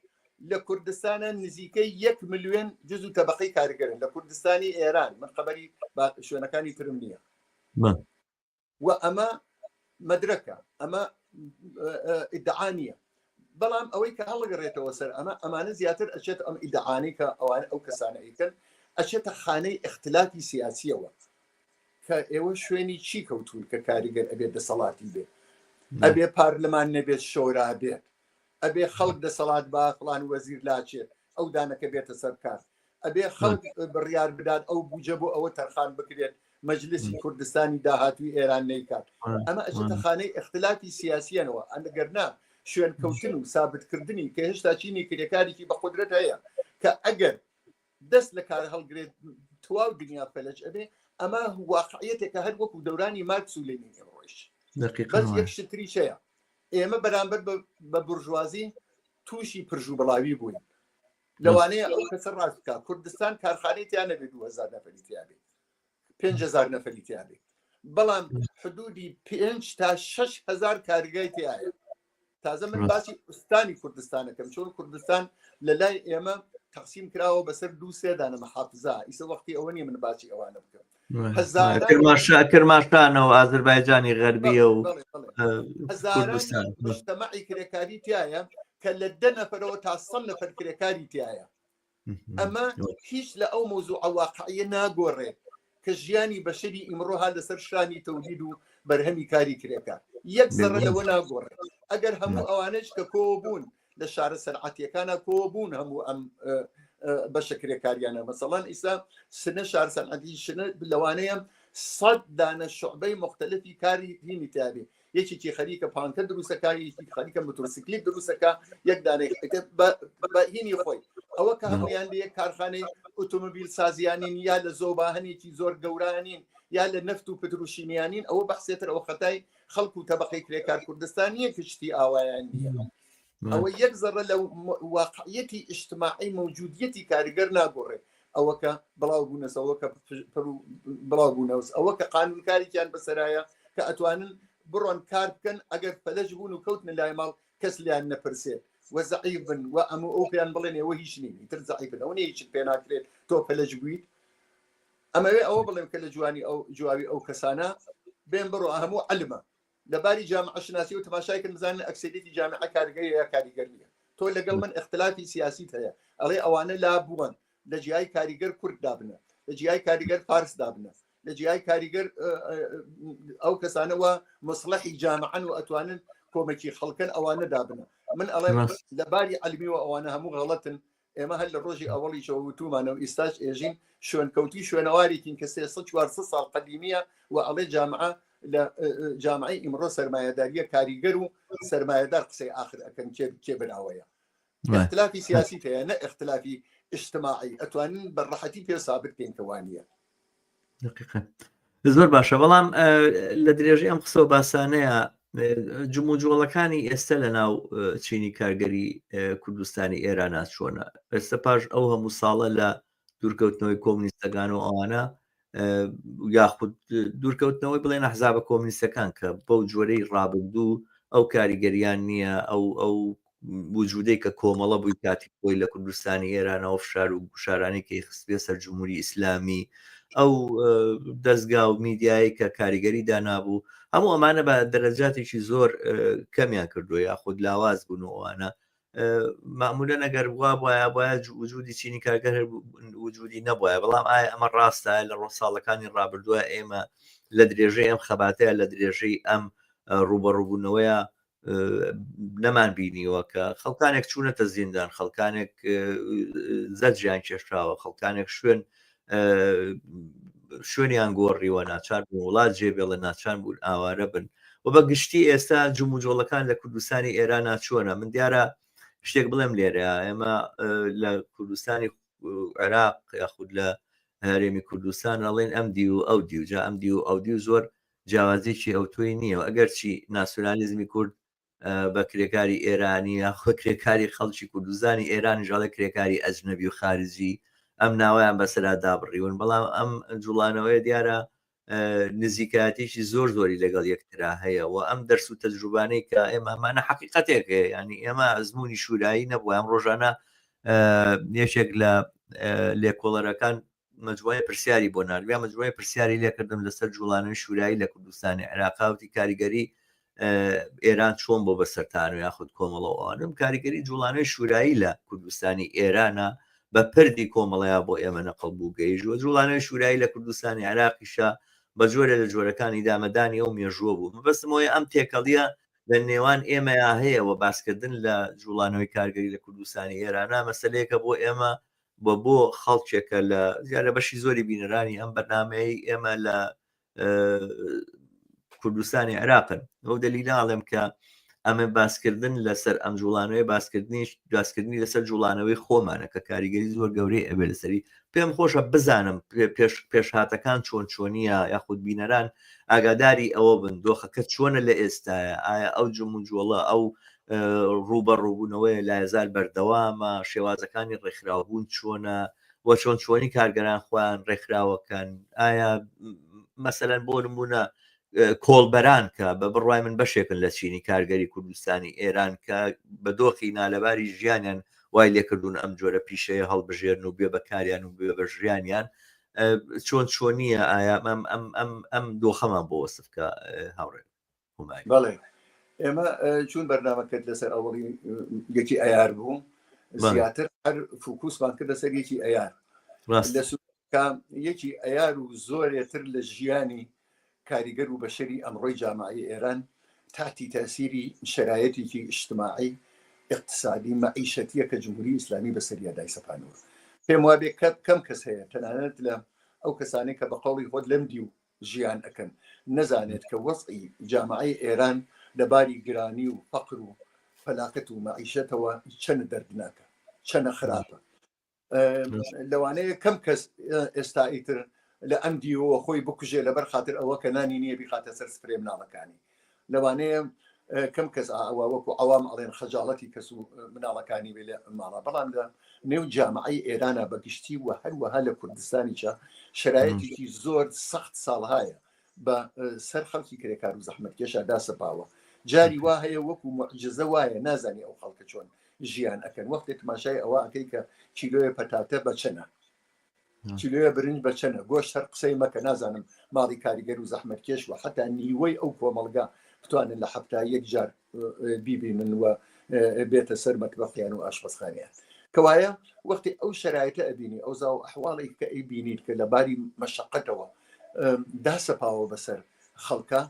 لە کوردستانە نزیکەی 1 ملیۆن جز و تەبقەی کاریگەرن لە کوردستانی ئێران من خەبەری شوێنەکانی ترم نییە و ئەمە مەدرکە ئەمە ئیدعا نیە بەڵام ئەوەی کە هەڵگەڕێتەوە سەر ئەمانە زیاتر ئەچێت ئەم ئیدعانەی کە ئەوانە ئەو کەسانە ئیکەن ئەچێتە خانەی اختلافی سیاسیەوە کە ئێوە شوێنی چی کەوتون کە کاریگەر ئەبێت دەسەڵاتی بێت ئەبێ پارلەمان نەبێت شۆرا بێت ئەبێ خەڵک دەسەڵات با فڵان وەزیر لاچێت ئەو دانەکە بێتە سەرکار ئەبێ خەڵک بڕیار بدات ئەو بوجە بۆ ئەوە تەرخان بکرێت مەجلسی کوردستانی داهاتوی ئێران نەیکات ئەمە ئەچێتە خانەی اختلافی سیاسیانەوە ئەگەرنا شوێن کەوتن و سابتکردنی کە هێشتا چینی کرێکارێکی بە قودرەت هەیە کە ئەگەر دەست لە کار هەڵگرێت تواو دنیا فەلەج ئەبێ ئەمە واقعیەتێکە هەر وەکو دەورانی مارکس و لێنینی ڕۆژ بەس یەک شتری هەیە ئێمە بەرامبەر بە بورژوازی تووشی پرژ و بڵاوی بووین لەوانەیە ئەو کەسە ڕاست بکات کوردستان کارخانەیەتیان نەبێت 2000 نەفەریتیان بێت 5000 نەفەریتیان بێت بەڵام حدودی 5 تا 6000 کارگای تایە تازە من باسی ئوستانی کوردستانەکەم چۆن کوردستان لە لای ئێمە تەقسیم کراوە بەسەر 2-3 دانە مەحافزە ئیسە وەختی ئەوە نیە من باسی ئەوانە بکەم کرماشانەوە ئازەربایجانی غەربیە و کوردستان مجتەمەعی کرێکاری تایە کە لە 10 نەفەرەوە تا 100 نەفەر کرێکاری تایە ئەمە هیچ لە ئەو مۆزوع واقعیە ناگۆڕێت کە ژیانی بەشەری ئیمڕۆها لەسەر شانی تەولید و بەرهەمی کاری کرێکار یەک زەڕە لەوە ناگۆڕێت ئەگەر هەموو ئەوانش کە کۆبوون لە شارە سەرعەتیەکانە کۆبوون هەموو ئەم بەشە کرێکاریانە مەسەڵەن ئیسا سنە شار سەرعەتی شنە لەوانەیە 100 دانە شعبەی مختلفی کاری دینی تابێ یەکێکی خەریکە پانکە دروستەکە یەکی خەریکە مۆتۆرسیکلیت دروستەکە یەک دانەی بە هینی خۆی ئەوە کە هەمویان لە یەک کارخانەی ئۆتۆمۆبیل سازیانین یا لە زۆباهەنێکی زۆر گەورانین یا لە نەفت و پتروشیمیانین ئەوە بەحسێتر ئەوە خەتای خەڵک و تەبەقەی کرێکار کوردستانیە کشتی ئاوایان نیە ئەوە یەک زەڕە لە واقعیەتی ئیجتماعی موجودیەتی کاریگەر ناگۆڕێت ئەوە کە بڵاو بوونەوە کە بڵاو بوونەوەس ئەوە کە قانونکاریان بەسەرایە کە ئەتوانن بڕۆن کار بکەن ئەگەر فەلەج بوون و کەوتنە لای ماڵ کەس لیان نەپرسێت وە زەعیف بن و ئەمە ئەو پێیان بڵێن ئێوە هیچ نینی تر زەعیفن ئەو هیچ پێ ناکرێت تۆ فەلەج بوویت ئەمەوێ ئەوە بڵێم کە لە جوانی ئەو جوابی ئەو کەسانە بێن بڕۆ هەموو علمە لەباری جامعە شناسی و تەماشای کرد بزانن ئەکسەریەتی جامعە کاریگەری یا کاریگەر نیە تۆ لەگەڵ من اختلافی سیاسیت هەیە ئەڵێ ئەوانە لا بوون لە جیای کاریگەر کورد دابنە لە جیای کاریگەر فارس دابنە لە جیای کاریگەر ئەو کەسانەوە مصلحی جامعەن و ئەتوانن کۆمەکی خەڵکن ئەوانە دابنە من ئەڵێ لەباری علمی و ئەوانە هەموو غەڵەتن ئێمە هەر لە ڕۆژی ئەوەڵی شەوتومانە و ئیستاش ئێژین شوێنکەوتی شوێنەوارێکین کە 300-400 ساڵ قەدیمیە و ئەڵێ جامعە لە جامعی ئیمڕۆ سەرمایەداریە کاریگەر و سەرمایەدار قسەی آخر ئەکەن کێ بناوەیە اختلافی سیاسی هەیە نە اختلافی اجتماعی ئەتوانن بەڕەحەتی پێ سابت بکەین کەوانیە زۆر باشە بەڵام لە درێژی ئەم قسە و باسانەیە جموجۆڵەکانی ئێستا لە ناو چینی کارگەری کوردستانی ئێرانە چۆنە ئێستا پاش ئەو هەموو ساڵە لە دوورکەوتنەوەی کۆمونیستەکان و ئەوانە یاخود دوورکەوتنەوەی بڵێن ئەحزابە کۆمونیستەکان کە بەو جۆرەی ڕابردوو ئەو کاریگەریان نییە ئەو وجودەی کە کۆمەڵە بووی کاتی خۆی لە کوردستانی ئێرانەوە فشار و گوشارانی کەی خستبێ سەر جمهوری ئیسلامی ئەو دەستگا و میدیایی کە کاریگەری دانابوو هەموو ئەمانە بە دەرەجاتێکی زۆر کەمیان کردووە یاخود لاواز بوون و ئەوانە معمولە ئەگەر وا وایە باید وجودی چینی کارگەر وجودی نەبووە بەڵام ئایا ئەمە ڕاستە لە ڕۆژساڵەکانی ڕابردووە ئێمە لە درێژەی ئەم خەباتەیە لە درێژەی ئەم ڕوبەڕووبوونەوەیە نەمان بینیوە کە خەڵکانێک چوونەتە زیندان خەڵکانێک زەرجیان کێشراوە خەڵکانێک شوێنیان گۆڕیوە ناچار بوون وڵات جێبێڵە ناچان بوون ئاوارە بن و بە گشتی ئێستا جموجۆڵەکان لە کوردستانی ئێران ناچوونە من دیارە شتێک بڵێم لێرە ئێمە لە کوردستانی عێراق یاخود لە هەرێمی کوردستان ئەڵێن ئەم دی و ئەو دی و جا ئەم دی و ئەو دی و زۆر جیاوازێکی ئەو تۆی نییە ئەگەر چی ناسیۆنالیزمی کورد بە کرێکاری ئێرانی یاخۆ کرێکاری خەڵکی کوردستانی ئێران ژاڵە کرێکاری ئەجنەبی و خارجی ئەم ناوایان بەسەرا دابڕیون بەڵام ئەم جوڵانەوەی دیارە نزیکاتێکی زۆر زۆری لەگەڵ یەکترا هەیە و ئەم دەرس و تەجروبانەی کە ئێمە ئەمانە حقیقەتێک هەیە ینی ئێمە ئەزمموی شورایی نەبووە ئەم ڕۆژانە یەکێک لە لێکۆڵەرەکان مجموعی پرسیاری بۆ نردویان مجموعی پرسیاری لێکردم لەسەر جوڵانەوەی شورایی لە کوردستانی عێراقاوتی کاریگەری ئێران چۆن بۆ بەسەرتان و یاخود کۆمەڵەوەوانم کاریگەری جوڵانەوەی شورایی لە کوردستانی ئێرانە بە پردی کۆمەڵەیە بۆ ئێمە نەقڵ بوو گەیژوە جوڵانەوەی شورایی لە کوردستانی عێراقیشە بە جۆرە لە جۆرەکانی دامەدانی ئەو مێژووە بوو مەبەستمەوەی ئەم تێکەڵیە لە نێوان ئێمەیا هەیە و باسکردن لە جوڵانەوەی کارگەری لە کوردستانی ئێرانە مەسلەیەکە بۆ ئێمە بۆ خەڵکێکە لە زیارە بەشی زۆری بینەرانی ئەم بەرنمەی ئێمە لە کوردستانی عێراقن ئەو دلیلاڵێم کە ئەمە باسکردن لەسەر ئەم جوڵانەوەی باسکردنی لەسەر جوڵانەوەی خۆمانە کە کاریگەری زۆر گەورەی ئەبێ لەسەری پێم خۆشە بزانم پێشهاتەکان چۆن چۆنیە یاخود بینەران ئاگاداری ئەوە بن دۆخەکە چۆنە لە ئێستاە ئایا ئەو جموجۆڵە ئەو ڕوبەڕووبوونەوەی لایزار بەردەوامە شێوازەکانی ڕێکخراوبوون چۆنە وە چۆن چۆنی کارگەران خۆیان ڕێکخراوەکەن ئایا مەسەلەن بۆ نمونە کۆڵبەران کە بە بڕوای من بەشێکن لە چینی کارگەری کوردستانی ئێران کە بە دۆخی نالەباری ژیانیان وای لێکردوون ئەم جۆرە پیشەیە هەڵبژێرن و بێ بەکاریان و بێ بە ژیانیان چۆن چۆنیە ئایا ئەم دۆخەمان بۆ وەسفکە هاوڕێ بەڵێ ئێمە چون بەرنامەکەت لەسەر ئەوڵی یەکی ئەیار بوو زیاتر هەر فوکوسمان کرد لەسەر یەکی ئەیار لە سوکە یەکی ئەیار و زۆرێتر لە ژیانی کاریگەر و بەشەری ئەمڕۆی جامعی ئێران تاتی تاسیری شرایەتێکی اجتماعی اقتصادی مەعیشەتیە کە جمهوری ئیسلامی بەسەریادای سەپانەوە پێم وابێ کەم کەس هەیە تەنانەت لە ئەو کەسانەی کە بە قەڵی خۆت لەم دی و ژیان ئەەکەن نەزانێت کە وەزعی جامعی ئێران لەباری گرانی و فەقر و فەلاقەت و مەعیشەتەوە چەنە دەردناکە چەنە خراپە لەوانەیە کەم کەس ئێستا ئیتر لە ئەم دیوەوە خۆی بکوژێ لەبەر خاطر ئەوە کە نانی نییە بیخاتە سەر سپرێ مناڵەکانی لەوانەیە کەم کەس ئاوا وەکو ئەوام ئەڵێن خەجاڵەتی کەس و مناڵەکانی بێ لە ماڵە بەڵام لە نێو جامعی ئێرانە بەگشتی و هەروەها لە کوردستانیچە شرایەتێکی زۆر سەخت ساڵهایە بە سەر خەڵکی کرێکار و زەحمەتکێشە داسەپاوە جاری وا هەیە وەکو معجزە وایە نازانی ئەو خەڵکە چۆن ژیان ئەەکەن وەختێ تماشای ئەوە ئەەکەی کە کیلۆیە پەتاتە بەچەنە کیلۆیە برنج بەچەنە گۆشت هەر قسەی مەکە نازانم ماڵی کاریگەر و زەحمەتکێش و حتا نیوەی ئەو کۆمەڵگا بتوانن لە هەفتا یەک جار بیبینن و بێتە سەر مەتبەخیان و ئاشپەزخانیان کەوایە وەختی ئەو شرایطە ئەبینی ئەو زاو ئەحواڵی کە ئەیبینیت کە لەباری مەشەقەتەوە داسەپاوە بەسەر خەڵکە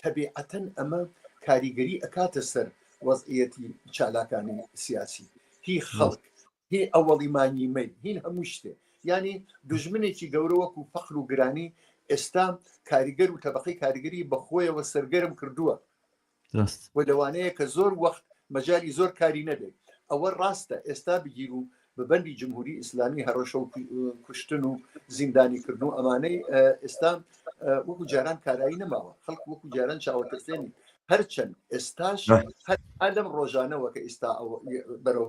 تەبیعەتەن ئەمە کاریگەری ئەکاتە سەر وەزعیەتی چالاکانی سیاسی هی خەڵک هی ئەوەڵی مانیمەی هین هەموو شتێ ینی دژمنێکی گەورە وەکو فەقر و گرانی ئێستا کاریگەر و تەبەقەی کاریگەری بەخۆیەوە سەرگەرم کردووە و لەوانەیە کە زۆر وەخت مەجای زۆر کاری نەبێت ئەوە ڕاستە ئێستا بگیر و بەبەندی جمهوری ئیسلامی هەڕۆشە و کوشتن و زیندانیکردن و ئەمانەی ئێستا وەکو جاران کارایی نەماوە خەڵک وەکو جاران چاوەتەسێنی هەرچەند ئێستاش لەم ڕۆژانەوە کە ئێستا بەرەو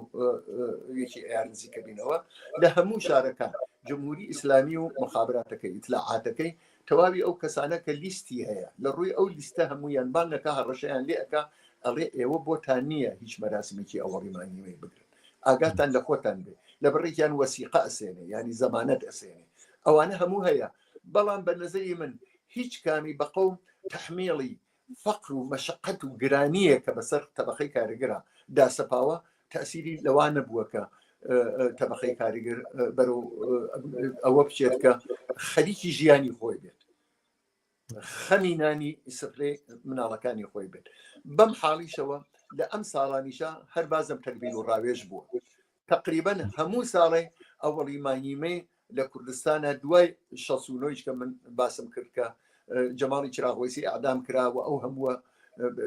یەکی ئەیارنزیکە بینەوە لە هەموو شارەکان جمهوری ئیسلامی و مخابراتەکەی ئیتلاعاتەکەی تەواوی ئەو کەسانە کە لیستی هەیە لە ڕووی ئەو لیستە هەمویان بانەکە هەڕەشەیان لێ ئەکا ئەڵێ ئێوە بۆتان نییە هیچ مەراسمێکی ئەوەڵیمانیمەی بگرن ئاگاتان لە خۆتان بێ لە بڕێکیان وەسیقە ئەسێنێ ینی زەمانەت ئەسێنێ ئەوانە هەموو هەیە بەڵام بە نەزەری من هیچ کامی بە قەوم تەحمیڵی فەقر و مەشقەت و گرانیە کە بەسەر تەبەقەی کارگرە داسەپاوە تەسیری لەوان نەبووە کە تەبەقەی کاریگر بەرەو ئەوە بچێت کە خەریکی ژیانی خۆی بێت خەمی نانی سفرێ مناڵەکانی خۆی بێت بەم حاڵیشەوە لە ئەم ساڵانیشە هەر بازم تەکبیر و ڕاوێژ بووە تقریبا هەموو ساڵێ ئەوەڵی مانیمێ لە کوردستانە دوای 69 کە من باسم کرد کە جەماڵی چراغوەیسی ئەعدام کراوە ئەو هەمووە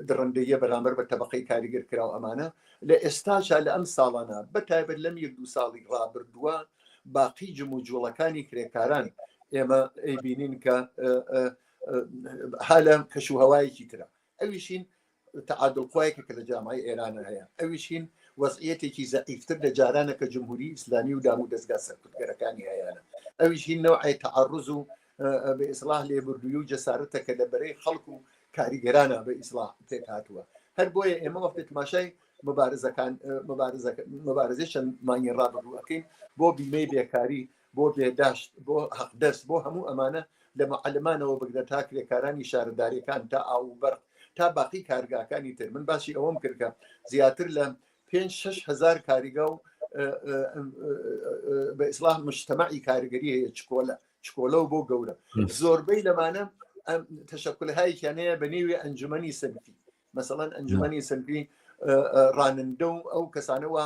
درڕندەیە بەرامبەر بە تەبەقەی کاریگر کرا و ئەمانە لە ئێستاشا لە ئەم ساڵانە بەتایبەت لەم 1-2 ساڵی ڕابردووە باقی جم و جوڵەکانی کرێکاران ئێمە ئەیبینین کە حالە کەشوهەوایەکی ترە ئەویشین تعادڵخوایەکە کە لە جامعی ئێرانە هەیە ئەویشین وەزعیەتێکی زەعیفتر لە جارانە کە جمهوری ئیسلامی و دام و دەستگا سەرکردگەرەکانی هەیەە ئەویشین نەوعی تعڕز و بە ئیسلاح لێبوردووی و جەسارەتە کە لە بەرەی خەڵک و کاریگەرانە بە ئیسلاح پێک هاتووە هەر بۆیە ئێمە وەختی تماشای مبارزەی چەند مانگی ڕابردووەکەین بۆ بیمەی بێکاری بۆ بێداشت بۆ حەقدەست بۆ هەموو ئەمانە لە معلمانەوە بگرە تا کرێکارانی شارەداریەکان تا ئاوبەر تا باقی کارگاکانی تر من باسی ئەوەم کردکە زیاتر لە 5-6 هزار کاریگە و بە ئیسلاح مجتەمەعی کاریگەری هەیە چکۆلە و بۆ گەورە زۆربەی لەمانە تەشەکلهایەکیانەیە بە نێوی ئەنجومەنی سنفی مثلەن ئەنجومەنی سنفی ڕانندە و ئەو کەسانەوە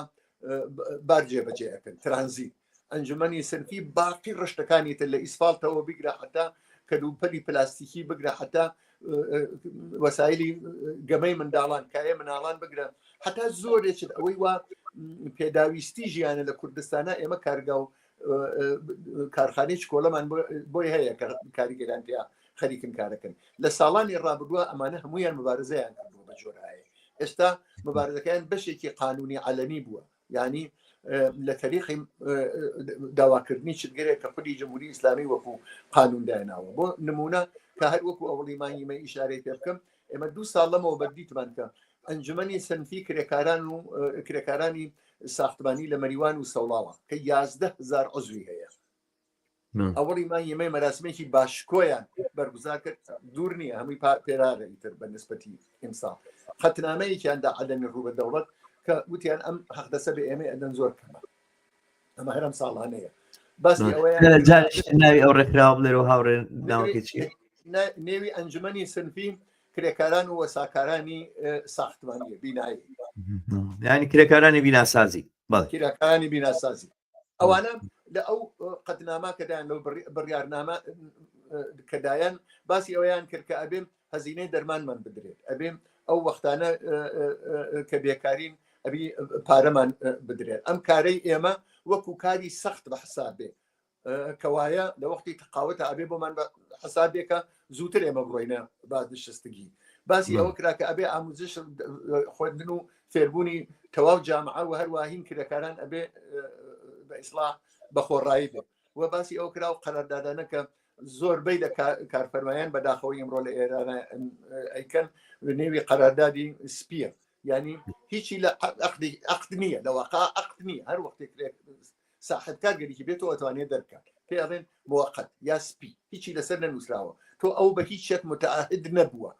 بارجێ بەجێەکەن ترانزی ئەنجومەنی سنفی باقی ڕشتەکانی تر لە ئیسفالتەوە بگرە حتا کەلوپەلی پلاستیکی بگرە حتا وەسایلی گەمەی منداڵان کایە مناڵان بگرە حتا زۆرێکت ئەوەی وا پێداویستی ژیانە لە کوردستانە ئێمە کارگا و کارخانەی چکۆلەمان بۆی هەیە کە کاریگەران پێ خەریکن کارەکەن لە ساڵانی ڕابردووە ئەمانە هەمویان مبارزەیان کردووە بە جۆرایە ئێستا مبارزەکەیان بەشێکی قانونی عەلەمی بووە یعنی لە تاریخی داواکردنی چگرێک کە خودی جمهوری ئیسلامی وەکو قانون داهێناوە بۆ نمونە کە هەر وەکو ئەوڵی مانگیمە ئیشارەی پێ بکەم ئێمە 2 ساڵ لەمەوە بەردیتمان کە ئەنجومەنی سنفی کرێکارانی ساختمانی لە مەریوان و سەوڵاوە کە 11,000 عضوی هەیە ئەوڵی مانگیمەی مەراسمێکی باشکۆیان بەرگوزار کرد دوور نییە هەمووی پێرارە ئیتر بە نسبەتی ئیمساڵ خەتنامەیەکیاندا عەدەمی ڕوو بە دەوڵەت کە وتیان ئەم حەقدەسە بە ئێمە ئەدەن زۆر کەمە ئەمە هەرم ساڵانەیە باسی ناوی ئەو ڕێکراوە بڵێرە و هاوڕێ ناوەکە چیە نێوی ئەنجومەنی سنفی کرێکاران و وەساکارانی ساختمانی بینایی یعنی کرێکارانی بیناسازی کرێکارانی بیناسازی ئەوانە لە ئەو قەتنامە کەدایان لەو بڕیارنامە کەدایان باسی ئەویان کرد کە ئەبێم هەزینەی دەرمانمان بدرێت ئەبێم ئەو وەختانە کە بێکارین ئەبی پارەمان بدرێت ئەم کارەی ئێمە وەکو کاری سەخت بە حسابێ کەوایە لە وەختی تقاوەتە ئەبێ بۆمان بە حسابێکە زووتر ئێمە بڕۆینە بادشستگی باسی ئەوە کرا کە ئەبێ ئاموزش خوێندن و فێربوونی تەواو جامعە و هەروواهین کرێکاران ئەبێ بە ئیسلاح بە خۆڕایی بێت و باسی ئەو کرا و قەراردادانە کە زۆربەی لە کارفەرمایان بەداخەوەی ئەمڕۆ لە ئێرانە ئەیکەن نێوی قەراردادی سپیە ینی هیچی لە عەقد نییە لە واقع عەقد نییە هەر وەختێک صاحب کارگەریکی بێتەوە ئەتوانێت دەرکات پێڵێن موقت یا سپی هیچی لەسەر نەنووسراوە تۆ ئەو بە هیچ شێت متعاهد نەبووە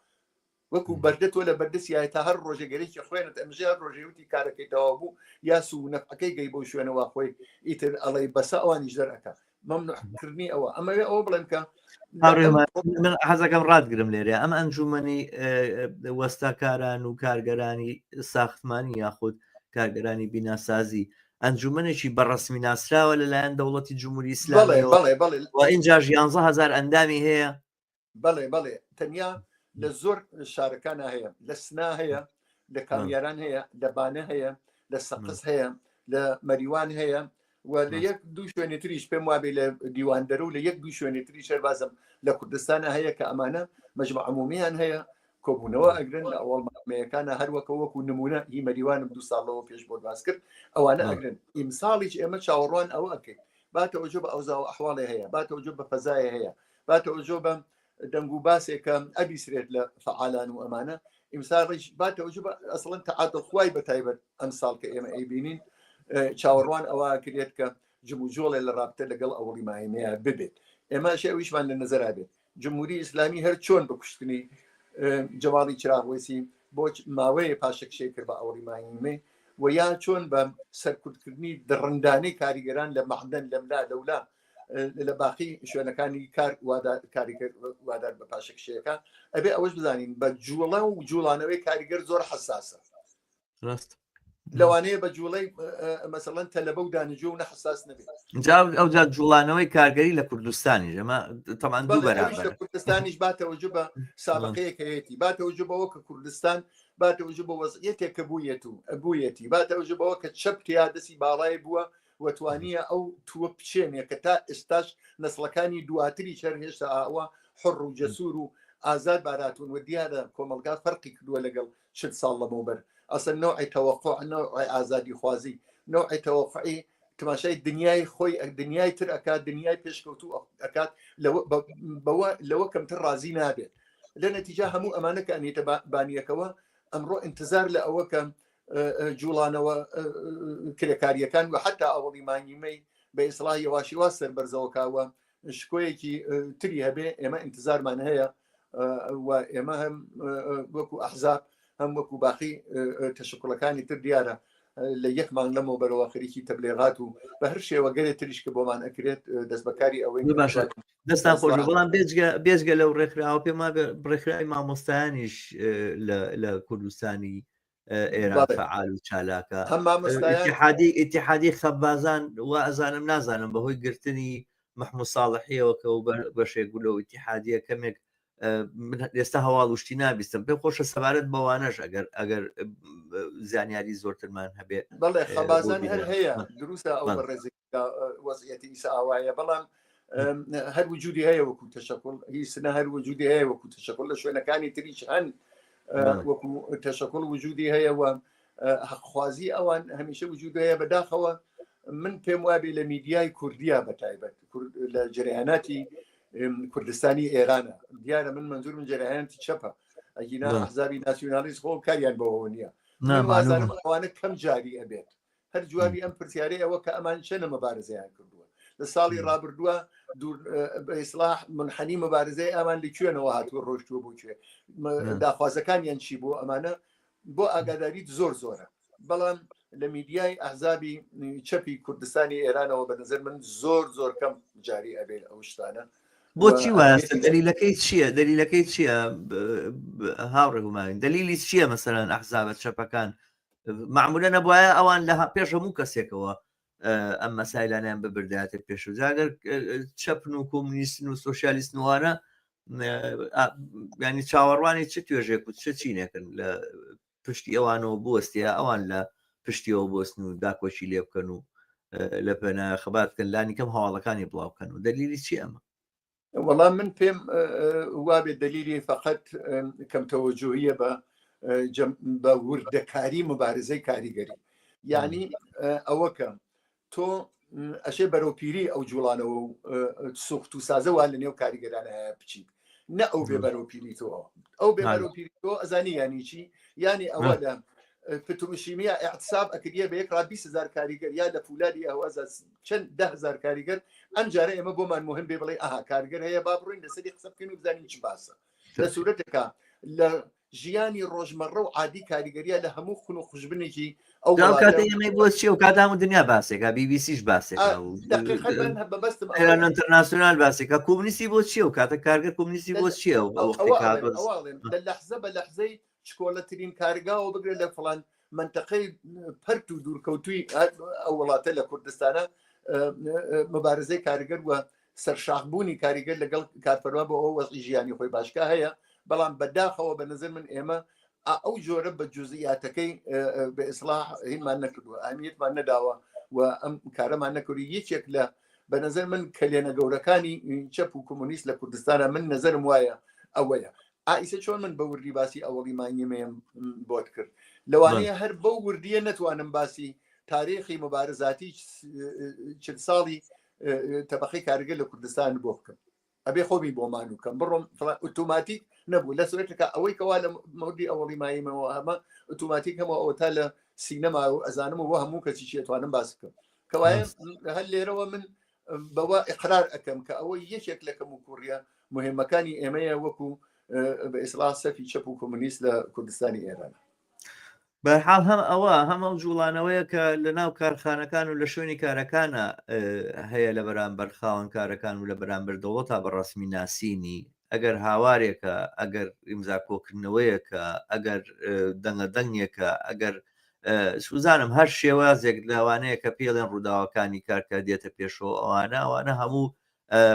وەکو بەردە تۆ لە بەردەسیایە تا هەر ڕۆژێگەرێکی خوێنت ئەمژێ ڕۆژێوتی کارەکەیتەوە بوو یا سوو نەفعەکەی گەی بۆ شوێنەوە خۆی ئیتر ئەڵێ بەسە ئەوانیش دەرەکە مەمنوعکردنی ئەوە ئەمەوێ ئەوە بڵێن کە من حەزەکەم ڕاتگرم لێرە ئەم ئەنجومەنی وەستاکاران و کارگەرانی ساختمانی یاخود کارگەرانی بیناسازی ئەنجومەنێکی بەڕەسمی ناسراوە لەلایەن دەوڵەتی جمهوری ئیسلامی و اینجا 11,000 ئەندامی هەیە بەڵێ تەنیا لە زۆر شارەکانە هەیە لە سنا هەیە لە کامیاران هەیە لە بانە هەیە لە سەقز هەیە لە مەریوان هەیە و لە 1-2 شوێنی تریش پێم وابێ لە دیواندەرە و لە 1-2 شوێنی تری شەربازم لە کوردستانە هەیە کە ئەمانە مەجموع عمومیان هەیە کۆبوونەوە ئەگرن لە ئەوڵمەیەکانە هەروەکە وەکو نمونە هی مەریوانم 2 ساڵەوە پێش بۆ باس کرد ئەوانە ئەگرن ئیمساڵیش ئێمە چاوەڕوان ئەوە ئەکەین باتەوەجۆ بە ئەوزا و ئەحواڵێ هەیە باتەوەجۆ بە فەزایە هەیە باتەوەجۆ بە دەنگ و باسێکە ئەبیسرێت لە فعالان و ئەمانە ئیمساڕیش باتەوە ئەسڵەن تەعاتڵ خوای بەتایبەت ئەم ساڵ کە ئێمە ئەیبینین چاوەڕوان ئەوە کرێت کە جموجۆڵێ لە ڕابتە لەگەڵ ئەوڵی ماهمەیە ببێت ئێمە شێویشمان لە نەزەرا بێت جمهوری ئیسلامی هەر چۆن بکوشتنی جەماڵی چراغوێسی بۆ ماوەیە پاشەکشەی کرد بە ئەوڵی ماهمێ و یا چۆن بە سەرکوتکردنی دڕندانەی کاریگەران لە مەعدەن لەملا لەولا لە باقی شوێنەکانی کار کاریگەر وادار بە پاشەکشەیەەکە ئەبێ ئەوەش بزانین بە جوڵە و جوڵانەوەی کاریگەر زۆر حساسە لەوانەیە بە جوڵەی مەسەڵەن تەلەبە و دانیجۆ و نەحساس نەبێت ئەو جوڵانەوەی کارگەری لە کوردستانی ژەمە تەمان دوو بەرابەر کوردستانیش باتەوەجو بە سابقەیەکەیەتی باتەوەجو بەوە کە کوردستان باتەوەجو بە وەزعیەتێک کە بوویەتی باتەوەجو بەوە کە چەپتیا دەستی باڵای بووە وتوانیە ئەو تووە بچێنێ کە تا ئێستاش نەسڵەکانی دواتری شەر هێشتا ئاوە حڕ و جەسوور و ئازاد باراتون و دیارە کۆمەلگا فەرقی کردووە لەگەڵ 60 ساڵ لەمەوبەر ئەسن نوعی توقع نوعی ئازادی خوازی نوعی توقعی تماشای دنیای خۆی دنیای تر ئەکات دنیای پێشکەوتوو ئەکات لەوە کەمتر ڕازی نابێت لە نەتیجا هەموو ئەمانەکە ئەنیتە بانیەکەوە ئەمڕۆ انتظار لە ئەوە کە جوڵانەوە کرێکاریەکان و حتا ئەوڵی مانگیمەی بە ئیسڵای یواشیوا سەربەرزەوەکاوە شکۆیەکی تری هەبێ ئێمە انتظارمان هەیە و ئێمە هەم وەکو ئەحزاب هەم وەکو باقی تەشکڵەکانی تر دیارە لە یەک مانگ لەمەوە بەرەوە خەریکی تەبلیغات و بە هەر شێوە گەرێ تریش کە بۆمان ئەکرێت دەست بەکاری ئەوەی باشە دەستان خۆش بەڵام بێزگە لەو ڕێکخراوە پێما ڕێکخراوی مامۆستایانیش لە کوردستانی ئێران فعال و چالاکە ئیتیحادی خەبازان و ئەزانم نازانم بەهۆی گرتنی محمود ساڵحیەوە کە بەشێک بوو لەو ئیتیحادیە کەمێک ئێستا هەواڵ وشتی نابیستم پێم خۆشە سەبارەت بەوانەش ئەگەر زانیاری زۆرترمان هەبێت بەڵێ خەبازان هەر هەیە دروستە ئەو بەڕێزی وەزعیەتی ئیسا ئاوایە بەڵام هەر وجودی هەیە وەکو تەشەکڵ هیچنە هەر وجودی هەیە وەکو تەشەکڵ لە شوێنەکانی تریش هەن وەکو تەشەکڵ وجودی هەیە و حەقخوازی ئەوان هەمیشە وجود هەیە بەداخەوە من پێم وابێ لە میدیای کوردیا بەتایبەت لە جریاناتی کوردستانی ئێرانە دیارە من منزور من جریاناتی چەپە ئەگینا حزابی ناسیۆنالیست خۆ کاریان بەوە نییە وازانم ئەوانە کەم جاری ئەبێت هەر جوابی ئەم پرسیارەی ئەوە کە ئەمان چەنە مەبارزەیان کردووە لە ساڵی ڕابردووە بە ئیسلاح منحنی مەبارزەی ئەمان لەکوێنەوە هاتووە ڕۆشتووە بۆکوێ داخوازەکانیان چی بۆ ئەمانە بۆ ئاگاداریت زۆرە بەڵام لە میدیای ئەحزابی چەپی کوردستانی ئێرانەوە بە نظر من زۆر کەم جاری ئەبێت ئەو شتانە بۆچی وایە دلیلەکەی چییە دلیلەکەی چییە هاوڕێگومان دلیلی چییە مەسەرەن ئەحزابە چەپەکان معمولە نەبووایە ئەوان لە پێش هەموو کەسێکەوە ئەم مەسایلانیان ببرداتێت پێش و جاگەر چەپن و کۆمونیستن و سۆشیالیستنوانە ینی چاوەڕوانی چ توێژێک و چ چینێکن لە پشتی ئەوانەوە بوەستە ئەوان لە پشتیەوە بۆستن و داکۆچی لێ بکەن و لە پێنە خەباتکەن لانی کەم هەواڵەکانی بڵاوکەن و دلیلی چی ئەمە وەڵام من پێم وابێ دلیلی فقط کەم تەوەجوهیە بە وردەکاری مبارزەی کاریگەری یعنی ئەوە کە تۆ ئەشێ بەرەوپیری ئەو جوڵانەوە و سوخت و سازەوە لە نێو کاریگەرانە بچیت نە ئەو بێ بەرەوپیری تۆ ئەو بێ بەرەوپیری تۆ ئەزانی ینی چی ینی ئەوە لە پتروشیمیا اعتصاب ئەکردە بە یەک 20,000 کاریگەر یا لە فولادی ئەوە چەند 10,000 کاریگەر ئەم جارە ئێمە بۆمان مهم بێ بڵێ ئاها کارگەر هەیە با بڕۆین لەسەری قسە بکەین و بزانین چی باسە لە سوورەتێکە لە ژیانی ڕۆژمەڕە و عادی کاریگەریە لە هەموو خون و خوشبنێکی ئەو کاتەمەی بۆ چی و کاتام و دنیا باسێکە بیBCش باسێکە ئینتەرناسیۆنال باسێکە کۆمونیستی بۆ چیە و کاتە کارگەر کۆمونیستی بۆ چیە و لە لەحزە بە لەحزەی چکۆلەترین کارگاوە بگرێت لە فڵان منتەقەی پەرت و دوورکەوتوی ئەو وڵاتە لە کوردستانە مبارزەی کارگەر وە سەرشاخبوونی کاریگەر لەگەڵ کارفەرما بۆ ئەو وەزعی ژیانی خۆی باشکە هەیە بەڵام بەداخەوە بە نظر من ئێمە ئەو جۆرە بە جوزئیاتەکەی بە ئیسلاح هینمان نەکردووە ئاهمیەتمان نەداوە و ئەم کارەمان نەکردی یەکێک لە بە نظر من کلێنە گەورەکانی چەپ و کۆمونیست لە کوردستانە من نظرم وایە ئەوەیە ئایسە چۆن من بە وردی باسی ئەوەڵی مانگیمەیەم بۆت کرد لەوانەیە هەر بەو وردیە نەتوانم باسی تاریخی مبارزاتی 40 ساڵی تەبەقەی کارگەر لە کوردستان بۆ بکەم ئەبێ خۆمی بۆمان وکەم بڕۆم ئۆتۆماتیک نەبوو لە سوێتەکە ئەوەی کەوا لە مەودی ئەوڵی مایمەوە هەمە ئۆتۆماتیکەمە ئەوە تا لە سینەما و ئەزانم و هەموو کەسی چێتوانم باس بکەم کەوایە هەر لێرەوە من بەوە ئقرار ئەەکەم کە ئەوە یەکێک لە کەم و کوڕە مهمەکانی ئێمەیە وەکو بە ئیسڵا سەفی چەپ و کۆمونیست لە کوردستانی ئێران بەرحاڵ هەم ئەوە هەمە جوڵانەوەیە کە لە ناو کارخانەکان و لە شوێنی کارەکانە هەیە لە بەرامبەر خاوەن کارەکان و لە بەرامبەر دەوڵەت تا بە ڕسمی ناسینی ئەگەر هاوارێکە ئەگەر ئیمزا کۆکردنەوەیەکە ئەگەر دەنگە دەنگێکە ئەگەر سوزانم هەر شێوازێک لەوانەیە کە پێڵێن ڕووداوەکانی کارکە دێتە پێشەوە ئەوانە هەموو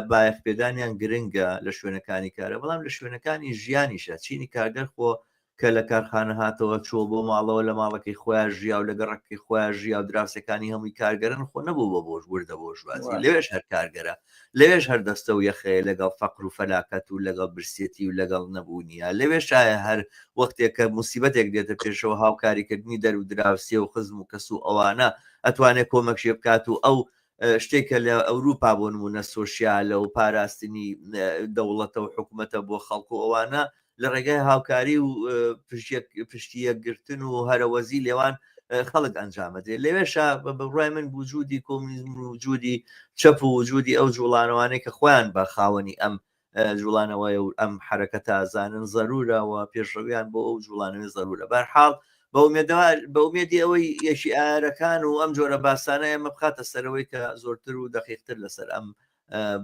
بایەخپێدانیان گرنگە لە شوێنەکانی کارە بەڵام لە شوێنەکانی ژیانیشە چینی کارگەر خۆ کە لە کارخانە هاتەوە چۆ بۆ ماڵەوە لە ماڵەکەی خۆیان ژیا و لە گەڕەکەی خۆیان ژیا و دراوسەکانی هەمووی کارگەرن خۆ نەبوو بە بۆش وردە بۆ ژوازی لەوێش هەر کارگەرە لەوێش هەر دەستە و یەخەیە لەگەڵ فەقر و فەلاکەت و لەگەڵ برسێتی و لەگەڵ نەبوونیە لەوێش شایە هەر وەختێک کە موسیبەتێک دێتە پێشەوە هاوکاریکردنی دەر و دراوسێ و خزم و کەس و ئەوانە ئەتوانێت کۆمەکشێ بکات و ئەو شتێکە لە ئەوروپا بۆ نمونە سۆشیالە و پاراستنی دەوڵەتە و حکوومەتە بۆ خەڵکو ئەوانە لە ڕێگای هاوکاری و پشتیەکگرتن و هەرەوەزی لێوان خەڵک ئەنجامەدێ لەوێشە بەڕای من وجودی کۆمونیزم و وجودی چەپ و وجودی ئەو جوڵانەوانەی کە خۆیان بە خاوەنی ئەم جوڵانەوەی و ئەم حرەکەتە ئازانن زەرورەوە پێشڕەویان بۆ ئەو جوڵانەوەی زەرورە بەرحاڵ بە ئومێدی ئەوەی یەشی ئارەکان و ئەم جۆرە باسانە ئێمە بخاتە سەرەوەی کە زۆرتر و دەقیقتر لەسەر ئەم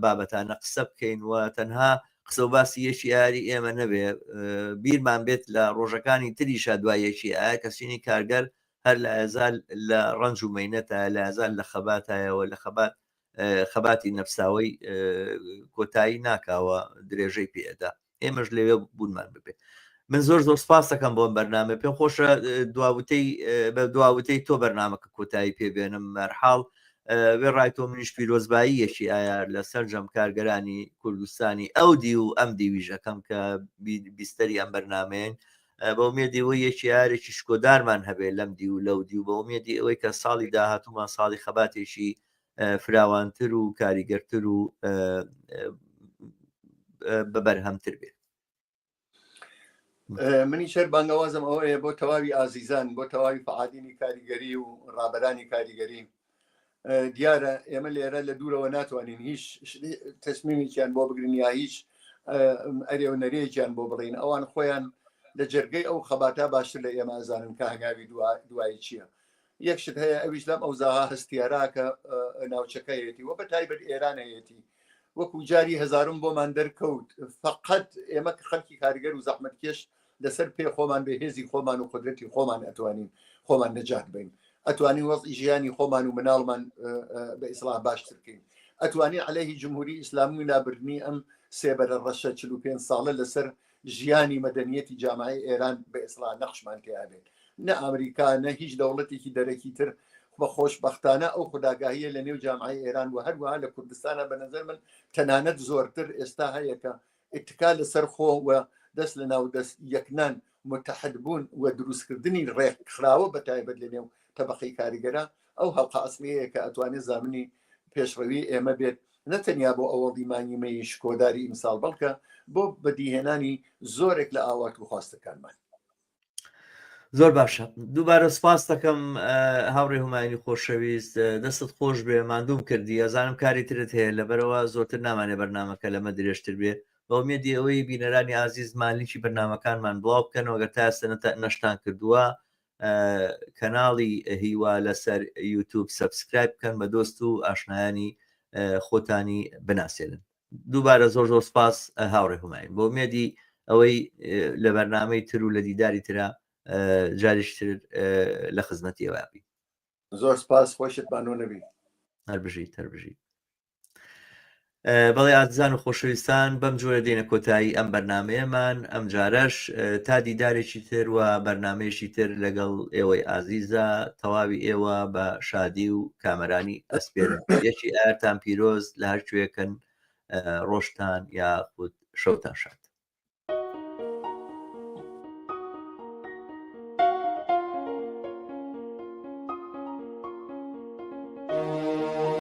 بابەتانە قسە بکەین و تەنها قسە و باسی یەشی یاری ئێمە نەبێ بیرمان بێت لە ڕۆژەکانی تریشە دوای یەکی ئایا کەسینی کارگەر هەر لە ئازال لە ڕنج و مەینەتە لە ئازال لە خەباتایەوە لە خەباتی نەفساوی کۆتایی ناکاوە درێژەی پێدا ئێمەش لەوێ بوونمان ببێ من زۆر سپاس دەکەم بۆم بەرنامە پێم خۆشە بە دواوتەی تۆ بەرنامەکە کۆتایی پێبێنم مەرحاڵ وێ ڕای تۆ منیش پیرۆزبایی یەکی ئایا لە سەررجەم کارگەرانی کوردستانی ئەو دی و ئەم دیویژەکەم کە بیستەری ئەم بەرنمەیەن بە ئومێدی ئەوەی یەکی یارێکی شکۆدارمان هەبێت لەم دی و لەو دی و بە ئومێدی ئەوەی کە ساڵی داهاتوومان ساڵی خەباتێکی فراوانتر و کاریگەرتر و بەبەرهەمتر بێت منی شەر بانگەوازم ئەوەیە بۆ تەواوی ئازیزان بۆ تەواوی فعادینی کاریگەری و ڕابەرانی کاریگەری دیارە ئێمە لێرە لە دوورەوە ناتوانین هیچ تەسمیمێکیان بۆ بگرین یا هیچ ئەرێونەرەیەکیان بۆ بڵین ئەوان خۆیان لە جەرگەی ئەو خەباتە باشتر لە ئێمە ئازانن کە هەنگاوی دوایی چییە یەکشت هەیە ئەویش لەم ئەوزاها هەستیاراکە ناوچەکەیەتی وە بە تایبەت ئێرانەیەتی وەکو جاری هەزارم بۆمان دەرکەوت فقط ئێمە خەڵکی کاریگەر و زەحمەتکێش لەسەر پێ خۆمان بەهێزی خۆمان و قدرەتی خۆمان ئەتوانین خۆمان نەجات بین ئەتوانین وەزئی ژیانی خۆمان و مناڵمان بە ئیسڵام باشتر بکەین ئەتوانین عەلەیهی جمهوری ئیسلامی و نابردنی ئەم سێبەرە ڕەشە 45 ساڵە لەسەر ژیانی مەدەنیەتی جامعەی ئێران بە ئیسڵام نەخشمان تێبێت نە ئەمریکا نە هیچ دەوڵەتێکی دەرەکی تر بە خۆشبەختانە ئەو خوداگاهیە لە نێو جامعەی ئێران و هەروەها لە کوردستانە بە نەزەر من تەنانەت زۆرتر ئێستا هەیە کە ئیتکا لەسەر خۆ و دەست لە ناو دەست یەکنان متحد بوون و دروستکردنی ڕێکخراوە بە تایبەت لە نێو تەبەقەی کاریگەرە ئەو هەڵقە ئەسمیەیە کە ئەتوانێت زامنی پێشڕەوی ئێمە بێت نەتەنیا بۆ ئەوە دیمانیمەی شکۆداری ئیمساڵ بەڵکە بۆ بەدیهێنانی زۆرێک لە ئاوات و خواستەکانمان زۆر باشە دووبارە سپاس دەکەم هاوڕێ هوماینی خۆشەویست دەستت خۆش بێ مادوم کردی ئەزانم کاری ترت هەیە لەبەرەوە زۆرتر نامانێ بەرنمەکە لەمە درێژتر بێ بەومێدی ئەوەی بینەرانی عزیز مالیکی بەرنمەکانمان بڵاو بکەنەوە گە تا ئێستا نەشتان کردووە کەناڵی هیوا لەسەر یوتیوب سەبسکرایب بکەن بە دۆست و ئاشنایانی خۆتانی بناسێنن دووبارە زۆر سپاس هاوڕێ هوماین بۆ ئومێدی ئەوەی لە بەرنامەی تر و لە دیداری ترە جاریشتر لە خزمەتی ئەوابی زۆر سپاس خۆشت بانۆ نەبی هەربژیت بەڵێ ئازیزان و خۆشەویستان بەم جۆرە دێنە کۆتایی ئەم بەرنمەیەمان ئەم جارەش تا دیدارێکی تر و بەرنمەیەشی تر لەگەڵ ئێوەی ئازیزە تەواوی ئێوە بە شادی و کامەرانی ئەسپێرن یەکی ئارتان پیرۆز لە هەرکوێکن ڕۆژتان یا خود شەوتان شاد